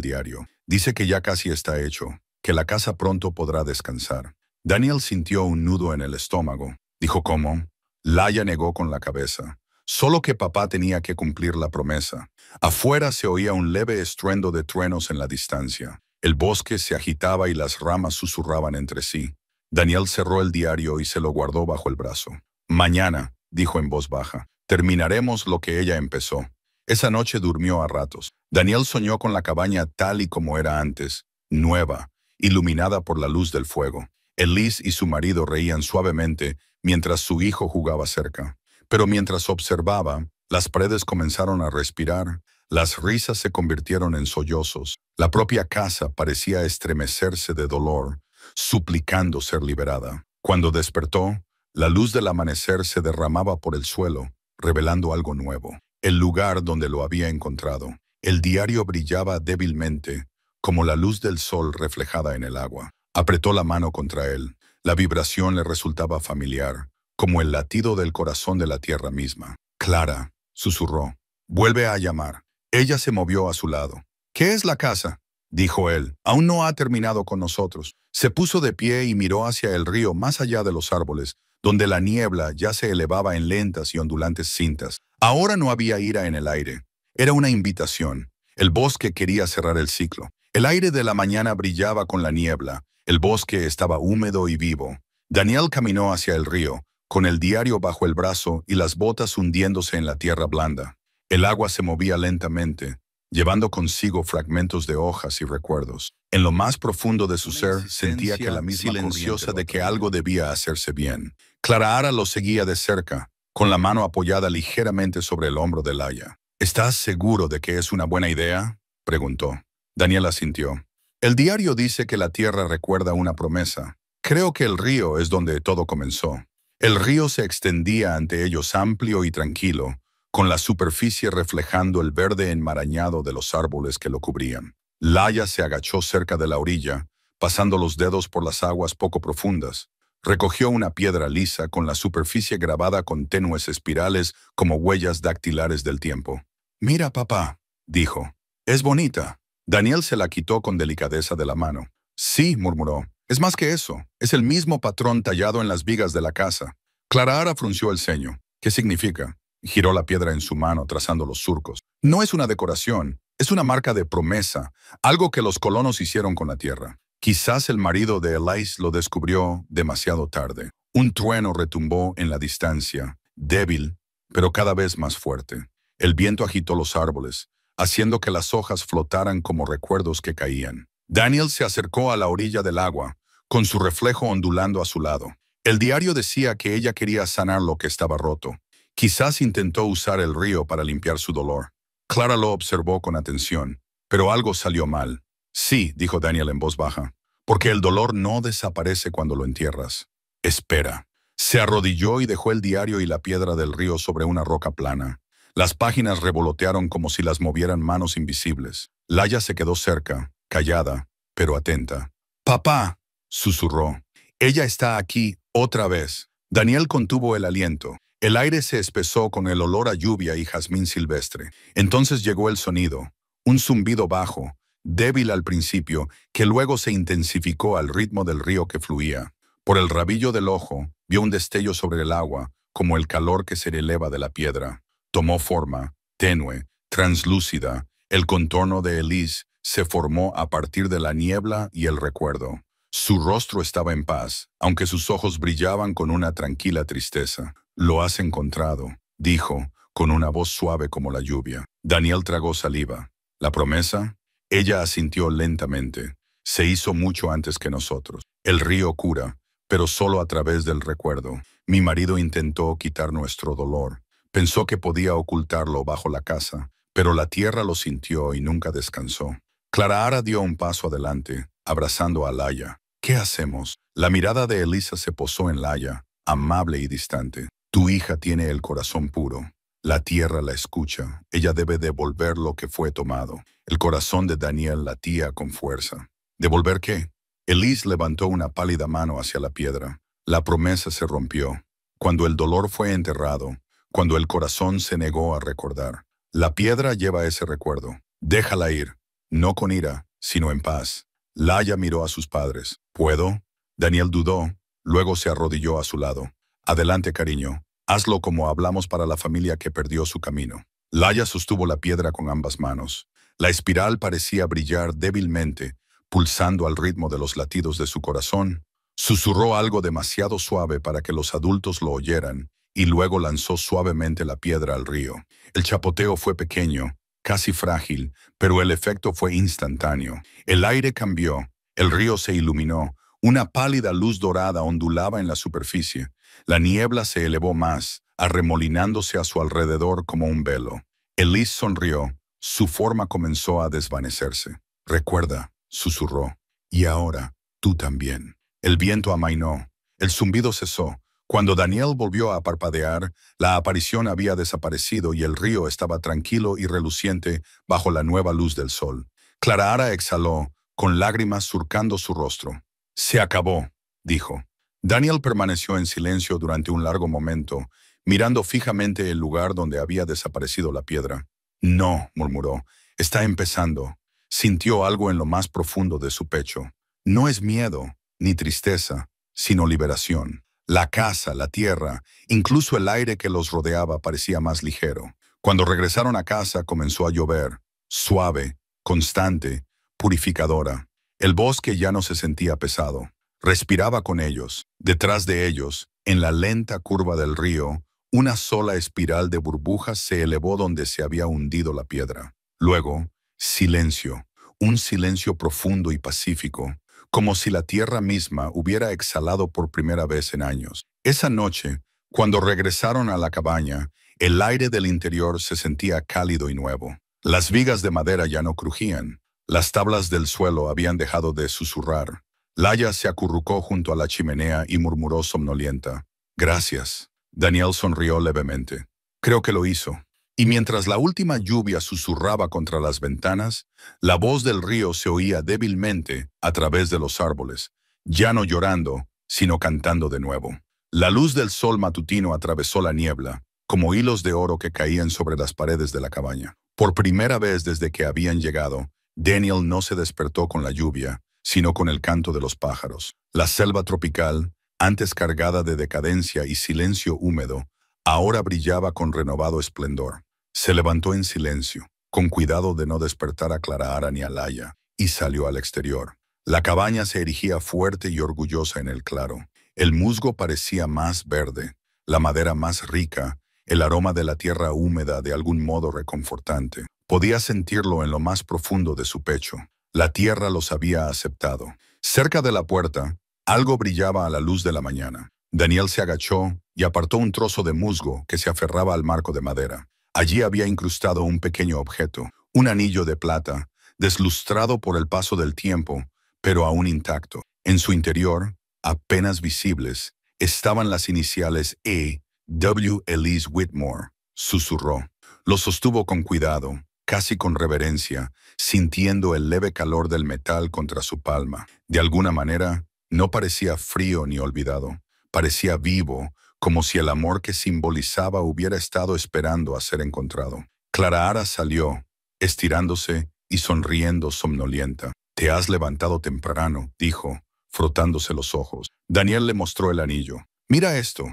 diario. «Dice que ya casi está hecho, que la casa pronto podrá descansar». Daniel sintió un nudo en el estómago. Dijo «¿Cómo?». Laia negó con la cabeza. Solo que papá tenía que cumplir la promesa. Afuera se oía un leve estruendo de truenos en la distancia. El bosque se agitaba y las ramas susurraban entre sí. Daniel cerró el diario y se lo guardó bajo el brazo. «Mañana», dijo en voz baja, «terminaremos lo que ella empezó». Esa noche durmió a ratos. Daniel soñó con la cabaña tal y como era antes, nueva, iluminada por la luz del fuego. Elise y su marido reían suavemente mientras su hijo jugaba cerca. Pero mientras observaba, las paredes comenzaron a respirar, las risas se convirtieron en sollozos. La propia casa parecía estremecerse de dolor, suplicando ser liberada. Cuando despertó, la luz del amanecer se derramaba por el suelo, revelando algo nuevo. El lugar donde lo había encontrado. El diario brillaba débilmente, como la luz del sol reflejada en el agua. Apretó la mano contra él. La vibración le resultaba familiar, como el latido del corazón de la tierra misma. «Clara», susurró, «vuelve a llamar». Ella se movió a su lado. «¿Qué es la casa?», dijo él. «Aún no ha terminado con nosotros». Se puso de pie y miró hacia el río más allá de los árboles, donde la niebla ya se elevaba en lentas y ondulantes cintas. Ahora no había ira en el aire. Era una invitación. El bosque quería cerrar el ciclo. El aire de la mañana brillaba con la niebla. El bosque estaba húmedo y vivo. Daniel caminó hacia el río, con el diario bajo el brazo y las botas hundiéndose en la tierra blanda. El agua se movía lentamente, llevando consigo fragmentos de hojas y recuerdos. En lo más profundo de su ser sentía que la misma silenciosa de que algo debía hacerse bien. Clara Ara lo seguía de cerca, con la mano apoyada ligeramente sobre el hombro de Laia. «¿Estás seguro de que es una buena idea?», preguntó. Daniel asintió. El diario dice que la tierra recuerda una promesa. Creo que el río es donde todo comenzó. El río se extendía ante ellos amplio y tranquilo, con la superficie reflejando el verde enmarañado de los árboles que lo cubrían. Laia se agachó cerca de la orilla, pasando los dedos por las aguas poco profundas. Recogió una piedra lisa con la superficie grabada con tenues espirales como huellas dactilares del tiempo. «Mira, papá», dijo. «Es bonita». Daniel se la quitó con delicadeza de la mano. «Sí», murmuró. «Es más que eso. Es el mismo patrón tallado en las vigas de la casa». Clara frunció el ceño. «¿Qué significa?» Giró la piedra en su mano, trazando los surcos. «No es una decoración. Es una marca de promesa, algo que los colonos hicieron con la tierra». Quizás el marido de Elise lo descubrió demasiado tarde. Un trueno retumbó en la distancia, débil, pero cada vez más fuerte. El viento agitó los árboles, haciendo que las hojas flotaran como recuerdos que caían. Daniel se acercó a la orilla del agua, con su reflejo ondulando a su lado. El diario decía que ella quería sanar lo que estaba roto. Quizás intentó usar el río para limpiar su dolor. Clara lo observó con atención, pero algo salió mal. «Sí», dijo Daniel en voz baja, «porque el dolor no desaparece cuando lo entierras. Espera». Se arrodilló y dejó el diario y la piedra del río sobre una roca plana. Las páginas revolotearon como si las movieran manos invisibles. Laia se quedó cerca, callada, pero atenta. «Papá», susurró. «Ella está aquí otra vez». Daniel contuvo el aliento. El aire se espesó con el olor a lluvia y jazmín silvestre. Entonces llegó el sonido, un zumbido bajo, débil al principio, que luego se intensificó al ritmo del río que fluía. Por el rabillo del ojo, vio un destello sobre el agua, como el calor que se eleva de la piedra. Tomó forma, tenue, translúcida. El contorno de Elise se formó a partir de la niebla y el recuerdo. Su rostro estaba en paz, aunque sus ojos brillaban con una tranquila tristeza. «Lo has encontrado», dijo, con una voz suave como la lluvia. Daniel tragó saliva. «¿La promesa?» Ella asintió lentamente. «Se hizo mucho antes que nosotros. El río cura, pero solo a través del recuerdo. Mi marido intentó quitar nuestro dolor. Pensó que podía ocultarlo bajo la casa, pero la tierra lo sintió y nunca descansó». Clara dio un paso adelante, abrazando a Laia. «¿Qué hacemos?» La mirada de Elisa se posó en Laia, amable y distante. «Tu hija tiene el corazón puro. La tierra la escucha. Ella debe devolver lo que fue tomado». El corazón de Daniel latía con fuerza. ¿Devolver qué? Elise levantó una pálida mano hacia la piedra. La promesa se rompió. Cuando el dolor fue enterrado, cuando el corazón se negó a recordar. La piedra lleva ese recuerdo. Déjala ir, no con ira, sino en paz. Laia miró a sus padres. ¿Puedo? Daniel dudó, luego se arrodilló a su lado. «Adelante, cariño. Hazlo como hablamos para la familia que perdió su camino». Laia sostuvo la piedra con ambas manos. La espiral parecía brillar débilmente, pulsando al ritmo de los latidos de su corazón. Susurró algo demasiado suave para que los adultos lo oyeran, y luego lanzó suavemente la piedra al río. El chapoteo fue pequeño, casi frágil, pero el efecto fue instantáneo. El aire cambió, el río se iluminó, una pálida luz dorada ondulaba en la superficie. La niebla se elevó más, arremolinándose a su alrededor como un velo. Elise sonrió, su forma comenzó a desvanecerse. «Recuerda», susurró, «y ahora, tú también». El viento amainó, el zumbido cesó. Cuando Daniel volvió a parpadear, la aparición había desaparecido y el río estaba tranquilo y reluciente bajo la nueva luz del sol. Clara exhaló, con lágrimas surcando su rostro. «Se acabó», dijo. Daniel permaneció en silencio durante un largo momento, mirando fijamente el lugar donde había desaparecido la piedra. «No», murmuró, «está empezando». Sintió algo en lo más profundo de su pecho. No es miedo, ni tristeza, sino liberación. La casa, la tierra, incluso el aire que los rodeaba parecía más ligero. Cuando regresaron a casa comenzó a llover, suave, constante, purificadora. El bosque ya no se sentía pesado. Respiraba con ellos. Detrás de ellos, en la lenta curva del río, una sola espiral de burbujas se elevó donde se había hundido la piedra. Luego, silencio, un silencio profundo y pacífico, como si la tierra misma hubiera exhalado por primera vez en años. Esa noche, cuando regresaron a la cabaña, el aire del interior se sentía cálido y nuevo. Las vigas de madera ya no crujían. Las tablas del suelo habían dejado de susurrar. Laia se acurrucó junto a la chimenea y murmuró somnolienta. «Gracias». Daniel sonrió levemente. «Creo que lo hizo». Y mientras la última lluvia susurraba contra las ventanas, la voz del río se oía débilmente a través de los árboles, ya no llorando, sino cantando de nuevo. La luz del sol matutino atravesó la niebla, como hilos de oro que caían sobre las paredes de la cabaña. Por primera vez desde que habían llegado, Daniel no se despertó con la lluvia, sino con el canto de los pájaros. La selva tropical, antes cargada de decadencia y silencio húmedo, ahora brillaba con renovado esplendor. Se levantó en silencio, con cuidado de no despertar a Clara ni a Laia, y salió al exterior. La cabaña se erigía fuerte y orgullosa en el claro. El musgo parecía más verde, la madera más rica, el aroma de la tierra húmeda de algún modo reconfortante. Podía sentirlo en lo más profundo de su pecho. La tierra los había aceptado. Cerca de la puerta, algo brillaba a la luz de la mañana. Daniel se agachó y apartó un trozo de musgo que se aferraba al marco de madera. Allí había incrustado un pequeño objeto, un anillo de plata, deslustrado por el paso del tiempo, pero aún intacto. En su interior, apenas visibles, estaban las iniciales E. W. Elise Whitmore. Susurró. Lo sostuvo con cuidado, casi con reverencia, sintiendo el leve calor del metal contra su palma. De alguna manera, no parecía frío ni olvidado. Parecía vivo, como si el amor que simbolizaba hubiera estado esperando a ser encontrado. Clara salió, estirándose y sonriendo somnolienta. «Te has levantado temprano», dijo, frotándose los ojos. Daniel le mostró el anillo. «Mira esto».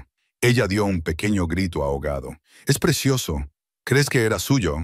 Ella dio un pequeño grito ahogado. «Es precioso. ¿Crees que era suyo?»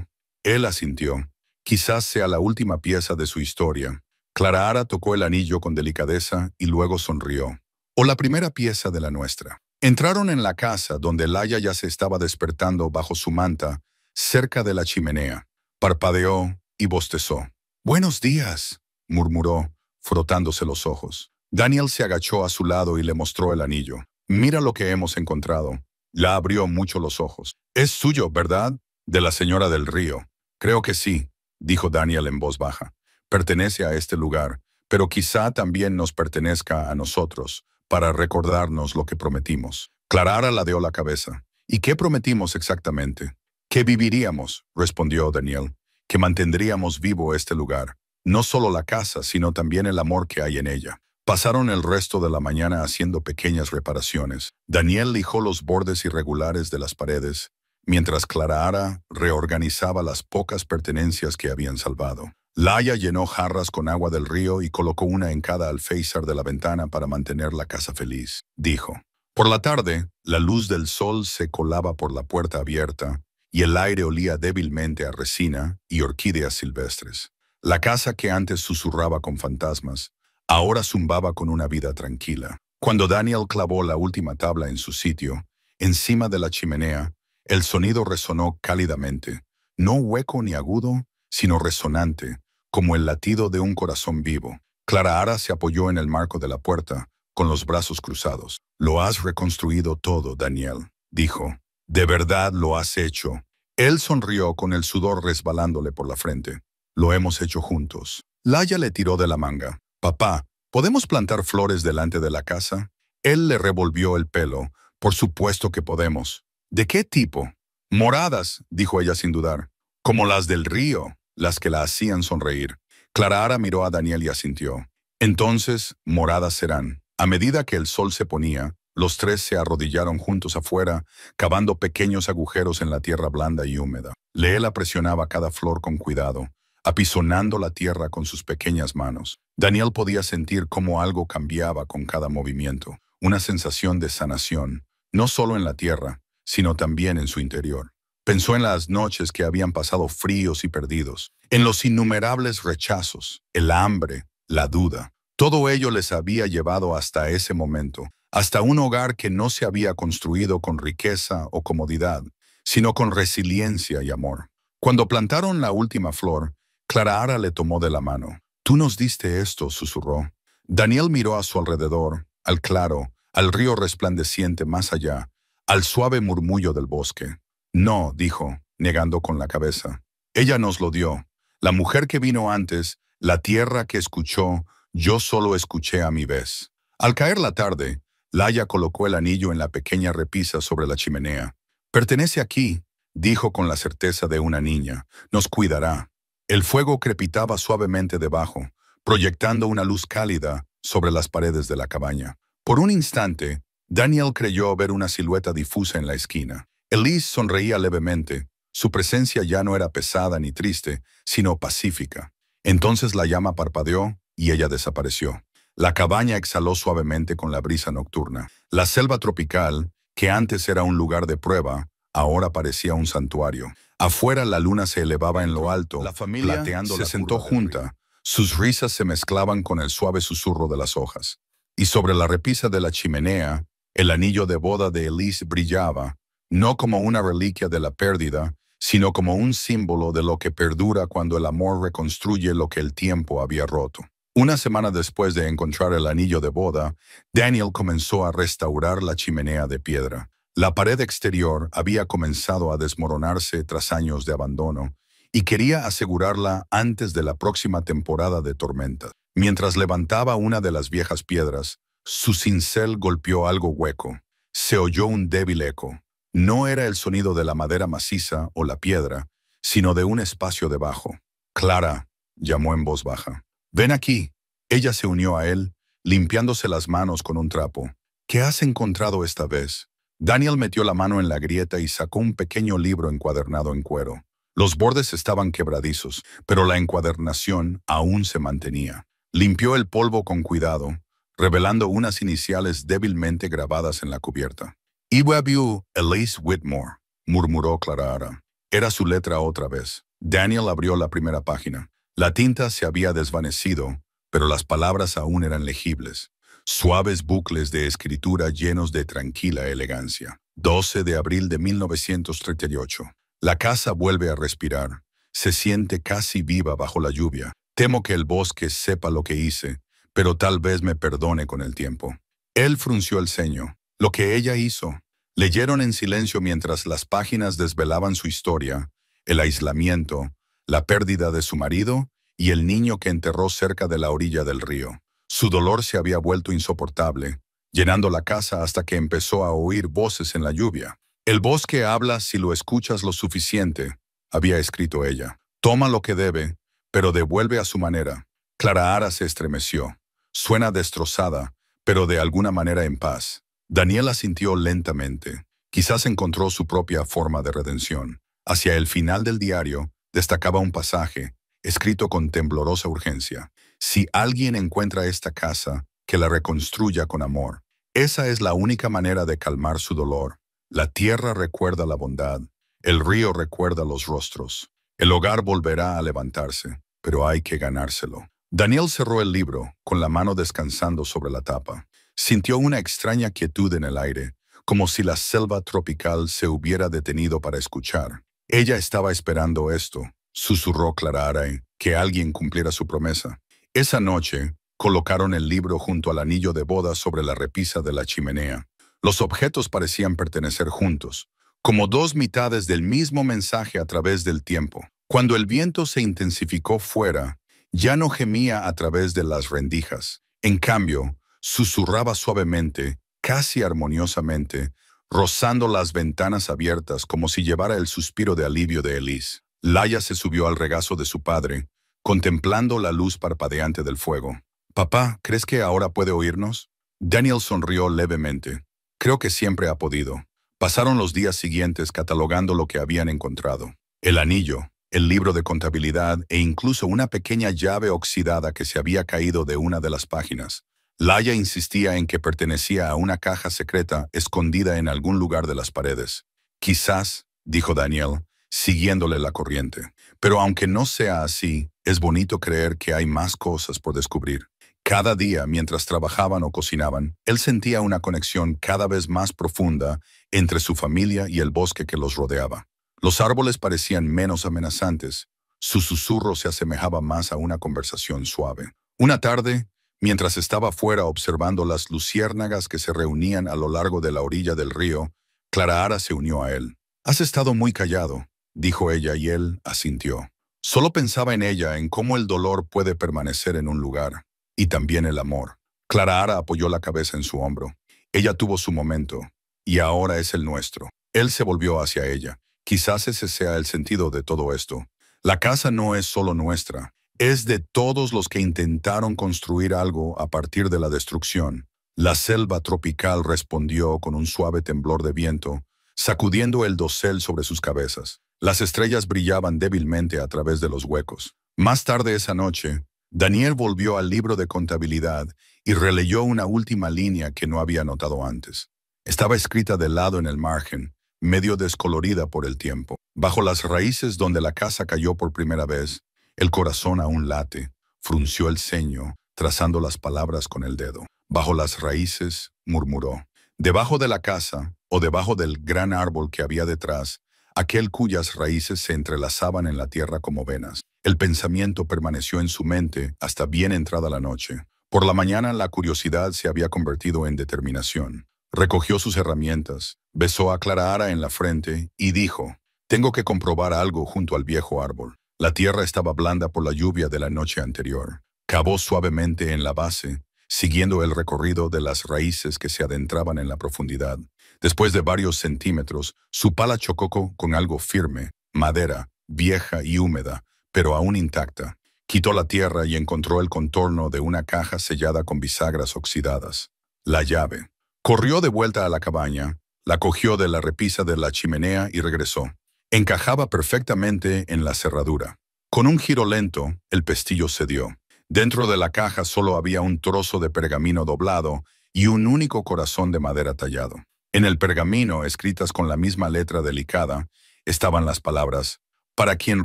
Él asintió. «Quizás sea la última pieza de su historia». Clara tocó el anillo con delicadeza y luego sonrió. «O la primera pieza de la nuestra». Entraron en la casa donde Laia ya se estaba despertando bajo su manta, cerca de la chimenea. Parpadeó y bostezó. «Buenos días», murmuró, frotándose los ojos. Daniel se agachó a su lado y le mostró el anillo. «Mira lo que hemos encontrado». La abrió mucho los ojos. «Es suyo, ¿verdad? De la señora del río». «Creo que sí», dijo Daniel en voz baja. «Pertenece a este lugar, pero quizá también nos pertenezca a nosotros, para recordarnos lo que prometimos». Clara ladeó la cabeza. «¿Y qué prometimos exactamente?» «Que viviríamos», respondió Daniel, «que mantendríamos vivo este lugar, no solo la casa, sino también el amor que hay en ella». Pasaron el resto de la mañana haciendo pequeñas reparaciones. Daniel lijó los bordes irregulares de las paredes, mientras Clara reorganizaba las pocas pertenencias que habían salvado. Laia llenó jarras con agua del río y colocó una en cada alféizar de la ventana para mantener la casa feliz. Dijo. Por la tarde, la luz del sol se colaba por la puerta abierta y el aire olía débilmente a resina y orquídeas silvestres. La casa que antes susurraba con fantasmas, ahora zumbaba con una vida tranquila. Cuando Daniel clavó la última tabla en su sitio, encima de la chimenea, el sonido resonó cálidamente, no hueco ni agudo, sino resonante, como el latido de un corazón vivo. Clara se apoyó en el marco de la puerta, con los brazos cruzados. «Lo has reconstruido todo, Daniel», dijo. «De verdad lo has hecho». Él sonrió con el sudor resbalándole por la frente. «Lo hemos hecho juntos». Laia le tiró de la manga. «Papá, ¿podemos plantar flores delante de la casa?» Él le revolvió el pelo. «Por supuesto que podemos». «¿De qué tipo?» «Moradas», dijo ella sin dudar. «Como las del río», las que la hacían sonreír. Clara miró a Daniel y asintió. «Entonces, moradas serán». A medida que el sol se ponía, los tres se arrodillaron juntos afuera, cavando pequeños agujeros en la tierra blanda y húmeda. Leela presionaba cada flor con cuidado, apisonando la tierra con sus pequeñas manos. Daniel podía sentir cómo algo cambiaba con cada movimiento, una sensación de sanación, no solo en la tierra, sino también en su interior. Pensó en las noches que habían pasado fríos y perdidos, en los innumerables rechazos, el hambre, la duda. Todo ello les había llevado hasta ese momento, hasta un hogar que no se había construido con riqueza o comodidad, sino con resiliencia y amor. Cuando plantaron la última flor, Clara le tomó de la mano. «Tú nos diste esto», susurró. Daniel miró a su alrededor, al claro, al río resplandeciente más allá, al suave murmullo del bosque. «No», dijo, negando con la cabeza. Ella nos lo dio. La mujer que vino antes, la tierra que escuchó, yo solo escuché a mi vez. Al caer la tarde, Laia colocó el anillo en la pequeña repisa sobre la chimenea. «Pertenece aquí», dijo con la certeza de una niña. «Nos cuidará». El fuego crepitaba suavemente debajo, proyectando una luz cálida sobre las paredes de la cabaña. Por un instante, Daniel creyó ver una silueta difusa en la esquina. Elise sonreía levemente. Su presencia ya no era pesada ni triste, sino pacífica. Entonces la llama parpadeó y ella desapareció. La cabaña exhaló suavemente con la brisa nocturna. La selva tropical, que antes era un lugar de prueba, ahora parecía un santuario. Afuera la luna se elevaba en lo alto, La familia plateando se la sentó curva del río. Sus risas se mezclaban con el suave susurro de las hojas. Y sobre la repisa de la chimenea, el anillo de boda de Elise brillaba, no como una reliquia de la pérdida, sino como un símbolo de lo que perdura cuando el amor reconstruye lo que el tiempo había roto. Una semana después de encontrar el anillo de boda, Daniel comenzó a restaurar la chimenea de piedra. La pared exterior había comenzado a desmoronarse tras años de abandono y quería asegurarla antes de la próxima temporada de tormentas. Mientras levantaba una de las viejas piedras, su cincel golpeó algo hueco. Se oyó un débil eco. No era el sonido de la madera maciza o la piedra, sino de un espacio debajo. «Clara», llamó en voz baja. «Ven aquí». Ella se unió a él, limpiándose las manos con un trapo. «¿Qué has encontrado esta vez?» Daniel metió la mano en la grieta y sacó un pequeño libro encuadernado en cuero. Los bordes estaban quebradizos, pero la encuadernación aún se mantenía. Limpió el polvo con cuidado, revelando unas iniciales débilmente grabadas en la cubierta. «Iwabiu Elise Whitmore», murmuró Clara. Era su letra otra vez. Daniel abrió la primera página. La tinta se había desvanecido, pero las palabras aún eran legibles. Suaves bucles de escritura llenos de tranquila elegancia. 12 de abril de 1938. La casa vuelve a respirar. Se siente casi viva bajo la lluvia. Temo que el bosque sepa lo que hice, pero tal vez me perdone con el tiempo. Él frunció el ceño. Lo que ella hizo. Leyeron en silencio mientras las páginas desvelaban su historia, el aislamiento, la pérdida de su marido y el niño que enterró cerca de la orilla del río. Su dolor se había vuelto insoportable, llenando la casa hasta que empezó a oír voces en la lluvia. «El bosque habla si lo escuchas lo suficiente», había escrito ella. «Toma lo que debe, pero devuelve a su manera». Clara se estremeció. Suena destrozada, pero de alguna manera en paz. Daniela sintió lentamente. Quizás encontró su propia forma de redención. Hacia el final del diario destacaba un pasaje, escrito con temblorosa urgencia. «Si alguien encuentra esta casa, que la reconstruya con amor. Esa es la única manera de calmar su dolor. La tierra recuerda la bondad, el río recuerda los rostros. El hogar volverá a levantarse, pero hay que ganárselo». Daniel cerró el libro, con la mano descansando sobre la tapa. Sintió una extraña quietud en el aire, como si la selva tropical se hubiera detenido para escuchar. Ella estaba esperando esto, susurró Clara, que alguien cumpliera su promesa. Esa noche, colocaron el libro junto al anillo de boda sobre la repisa de la chimenea. Los objetos parecían pertenecer juntos, como dos mitades del mismo mensaje a través del tiempo. Cuando el viento se intensificó fuera, ya no gemía a través de las rendijas. En cambio, susurraba suavemente, casi armoniosamente, rozando las ventanas abiertas como si llevara el suspiro de alivio de Elise. Laia se subió al regazo de su padre, contemplando la luz parpadeante del fuego. «Papá, ¿crees que ahora puede oírnos?» Daniel sonrió levemente. «Creo que siempre ha podido». Pasaron los días siguientes catalogando lo que habían encontrado. El anillo, el libro de contabilidad e incluso una pequeña llave oxidada que se había caído de una de las páginas. Laia insistía en que pertenecía a una caja secreta escondida en algún lugar de las paredes. «Quizás», dijo Daniel, siguiéndole la corriente. «Pero aunque no sea así, es bonito creer que hay más cosas por descubrir». Cada día, mientras trabajaban o cocinaban, él sentía una conexión cada vez más profunda entre su familia y el bosque que los rodeaba. Los árboles parecían menos amenazantes. Su susurro se asemejaba más a una conversación suave. Una tarde, mientras estaba fuera observando las luciérnagas que se reunían a lo largo de la orilla del río, Clara se unió a él. «Has estado muy callado», dijo ella y él asintió. Solo pensaba en ella, en cómo el dolor puede permanecer en un lugar, y también el amor. Clara Ara apoyó la cabeza en su hombro. Ella tuvo su momento, y ahora es el nuestro. Él se volvió hacia ella. Quizás ese sea el sentido de todo esto. La casa no es solo nuestra, es de todos los que intentaron construir algo a partir de la destrucción. La selva tropical respondió con un suave temblor de viento, sacudiendo el dosel sobre sus cabezas. Las estrellas brillaban débilmente a través de los huecos. Más tarde esa noche, Daniel volvió al libro de contabilidad y releyó una última línea que no había notado antes. Estaba escrita de lado en el margen, medio descolorida por el tiempo. Bajo las raíces donde la casa cayó por primera vez, el corazón aún late, frunció el ceño, trazando las palabras con el dedo. Bajo las raíces, murmuró. Debajo de la casa, o debajo del gran árbol que había detrás, aquel cuyas raíces se entrelazaban en la tierra como venas. El pensamiento permaneció en su mente hasta bien entrada la noche. Por la mañana la curiosidad se había convertido en determinación. Recogió sus herramientas, besó a Clara Ara en la frente y dijo, «Tengo que comprobar algo junto al viejo árbol». La tierra estaba blanda por la lluvia de la noche anterior. Cavó suavemente en la base, siguiendo el recorrido de las raíces que se adentraban en la profundidad. Después de varios centímetros, su pala chocó con algo firme, madera, vieja y húmeda, pero aún intacta. Quitó la tierra y encontró el contorno de una caja sellada con bisagras oxidadas. La llave. Corrió de vuelta a la cabaña, la cogió de la repisa de la chimenea y regresó. Encajaba perfectamente en la cerradura. Con un giro lento, el pestillo cedió. Dentro de la caja solo había un trozo de pergamino doblado y un único corazón de madera tallado. En el pergamino, escritas con la misma letra delicada, estaban las palabras: «Para quien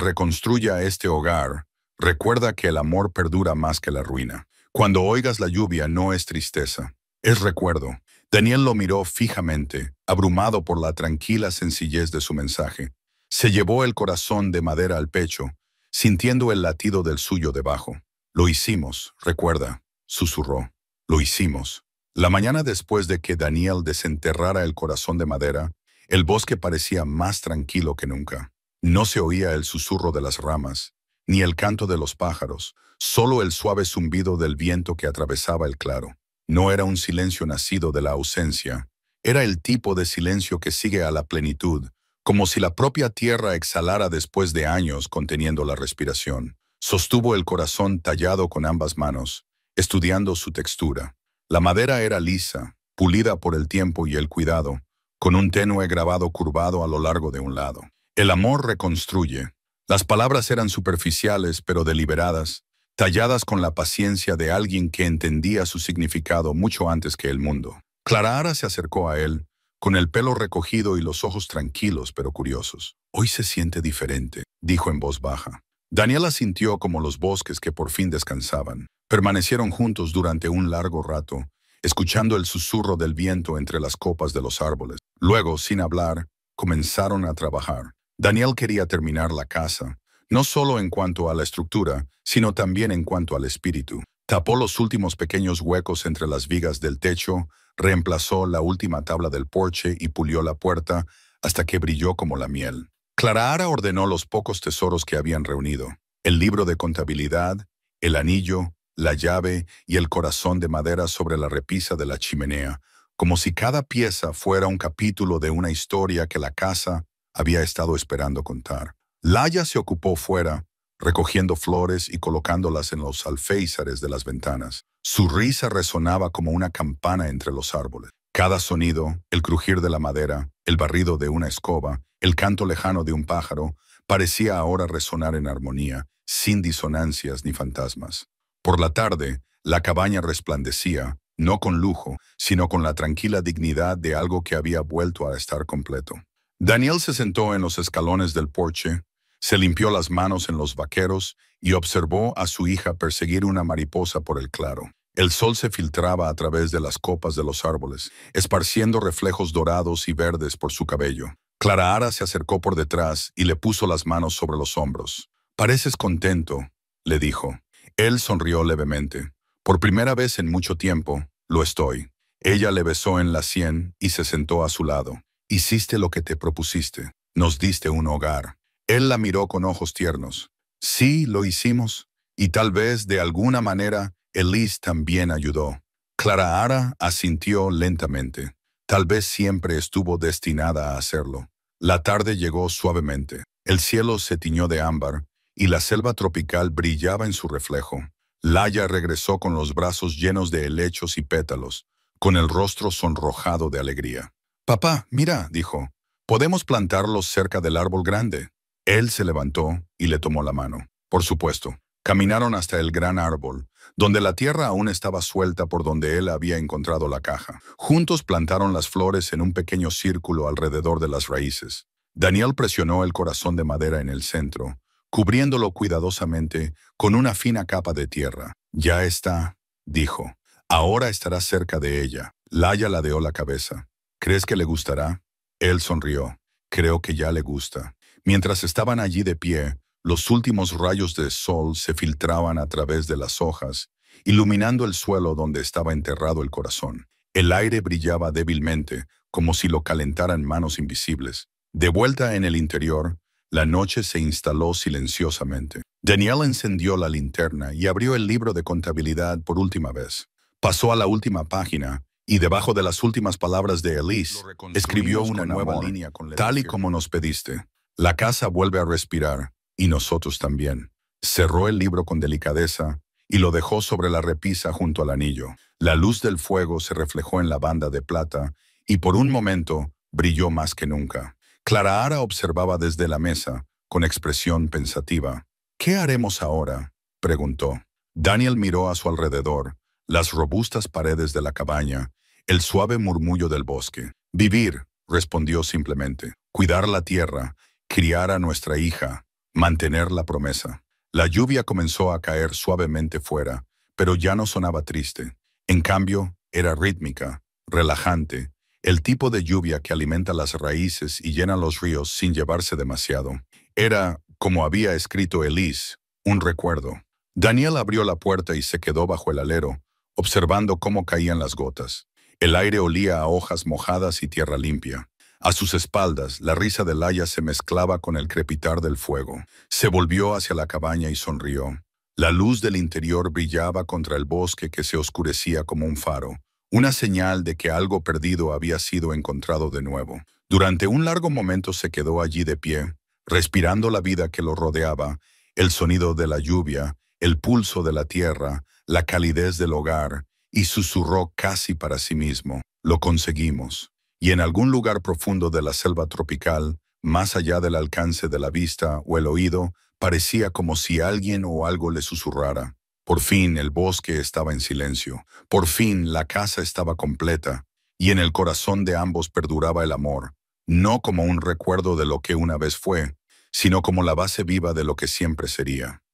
reconstruya este hogar, recuerda que el amor perdura más que la ruina. Cuando oigas la lluvia no es tristeza, es recuerdo». Daniel lo miró fijamente, abrumado por la tranquila sencillez de su mensaje. Se llevó el corazón de madera al pecho, sintiendo el latido del suyo debajo. «Lo hicimos, recuerda», susurró. «Lo hicimos». La mañana después de que Daniel desenterrara el corazón de madera, el bosque parecía más tranquilo que nunca. No se oía el susurro de las ramas, ni el canto de los pájaros, solo el suave zumbido del viento que atravesaba el claro. No era un silencio nacido de la ausencia, era el tipo de silencio que sigue a la plenitud, como si la propia tierra exhalara después de años conteniendo la respiración. Sostuvo el corazón tallado con ambas manos, estudiando su textura. La madera era lisa, pulida por el tiempo y el cuidado, con un tenue grabado curvado a lo largo de un lado. El amor reconstruye. Las palabras eran superficiales pero deliberadas, talladas con la paciencia de alguien que entendía su significado mucho antes que el mundo. Clara Ara se acercó a él, con el pelo recogido y los ojos tranquilos pero curiosos. «Hoy se siente diferente», dijo en voz baja. Daniel asintió como los bosques que por fin descansaban. Permanecieron juntos durante un largo rato, escuchando el susurro del viento entre las copas de los árboles. Luego, sin hablar, comenzaron a trabajar. Daniel quería terminar la casa, no solo en cuanto a la estructura, sino también en cuanto al espíritu. Tapó los últimos pequeños huecos entre las vigas del techo, reemplazó la última tabla del porche y pulió la puerta hasta que brilló como la miel. Clara Ara ordenó los pocos tesoros que habían reunido: el libro de contabilidad, el anillo, la llave y el corazón de madera sobre la repisa de la chimenea, como si cada pieza fuera un capítulo de una historia que la casa había estado esperando contar. Laya se ocupó fuera, recogiendo flores y colocándolas en los alféizares de las ventanas. Su risa resonaba como una campana entre los árboles. Cada sonido, el crujir de la madera, el barrido de una escoba, el canto lejano de un pájaro, parecía ahora resonar en armonía, sin disonancias ni fantasmas. Por la tarde, la cabaña resplandecía, no con lujo, sino con la tranquila dignidad de algo que había vuelto a estar completo. Daniel se sentó en los escalones del porche, se limpió las manos en los vaqueros y observó a su hija perseguir una mariposa por el claro. El sol se filtraba a través de las copas de los árboles, esparciendo reflejos dorados y verdes por su cabello. Clara Ara se acercó por detrás y le puso las manos sobre los hombros. «Pareces contento», le dijo. Él sonrió levemente. «Por primera vez en mucho tiempo, lo estoy». Ella le besó en la sien y se sentó a su lado. «Hiciste lo que te propusiste. Nos diste un hogar». Él la miró con ojos tiernos. Sí, lo hicimos. Y tal vez, de alguna manera, Elise también ayudó. Clara asintió lentamente. Tal vez siempre estuvo destinada a hacerlo. La tarde llegó suavemente. El cielo se tiñó de ámbar y la selva tropical brillaba en su reflejo. Laia regresó con los brazos llenos de helechos y pétalos, con el rostro sonrojado de alegría. «Papá, mira», dijo, «podemos plantarlos cerca del árbol grande». Él se levantó y le tomó la mano. Por supuesto, caminaron hasta el gran árbol, donde la tierra aún estaba suelta por donde él había encontrado la caja. Juntos plantaron las flores en un pequeño círculo alrededor de las raíces. Daniel presionó el corazón de madera en el centro, cubriéndolo cuidadosamente con una fina capa de tierra. «Ya está», dijo. «Ahora estarás cerca de ella». Laia ladeó la cabeza. «¿Crees que le gustará?» Él sonrió. «Creo que ya le gusta». Mientras estaban allí de pie, los últimos rayos de sol se filtraban a través de las hojas, iluminando el suelo donde estaba enterrado el corazón. El aire brillaba débilmente, como si lo calentaran manos invisibles. De vuelta en el interior, la noche se instaló silenciosamente. Daniel encendió la linterna y abrió el libro de contabilidad por última vez. Pasó a la última página y debajo de las últimas palabras de Elise, escribió una nueva línea con tal y como nos pediste. La casa vuelve a respirar, y nosotros también. Cerró el libro con delicadeza y lo dejó sobre la repisa junto al anillo. La luz del fuego se reflejó en la banda de plata y por un momento brilló más que nunca. Clara observaba desde la mesa, con expresión pensativa. «¿Qué haremos ahora?», preguntó. Daniel miró a su alrededor, las robustas paredes de la cabaña, el suave murmullo del bosque. «Vivir», respondió simplemente. «Cuidar la tierra, criar a nuestra hija, mantener la promesa». La lluvia comenzó a caer suavemente fuera, pero ya no sonaba triste. En cambio, era rítmica, relajante, el tipo de lluvia que alimenta las raíces y llena los ríos sin llevarse demasiado. Era, como había escrito Elise, un recuerdo. Daniel abrió la puerta y se quedó bajo el alero, observando cómo caían las gotas. El aire olía a hojas mojadas y tierra limpia. A sus espaldas, la risa de Laia se mezclaba con el crepitar del fuego. Se volvió hacia la cabaña y sonrió. La luz del interior brillaba contra el bosque que se oscurecía como un faro, una señal de que algo perdido había sido encontrado de nuevo. Durante un largo momento se quedó allí de pie, respirando la vida que lo rodeaba, el sonido de la lluvia, el pulso de la tierra, la calidez del hogar, y susurró casi para sí mismo: «Lo conseguimos». Y en algún lugar profundo de la selva tropical, más allá del alcance de la vista o el oído, parecía como si alguien o algo le susurrara. Por fin el bosque estaba en silencio. Por fin la casa estaba completa. Y en el corazón de ambos perduraba el amor, no como un recuerdo de lo que una vez fue, sino como la base viva de lo que siempre sería.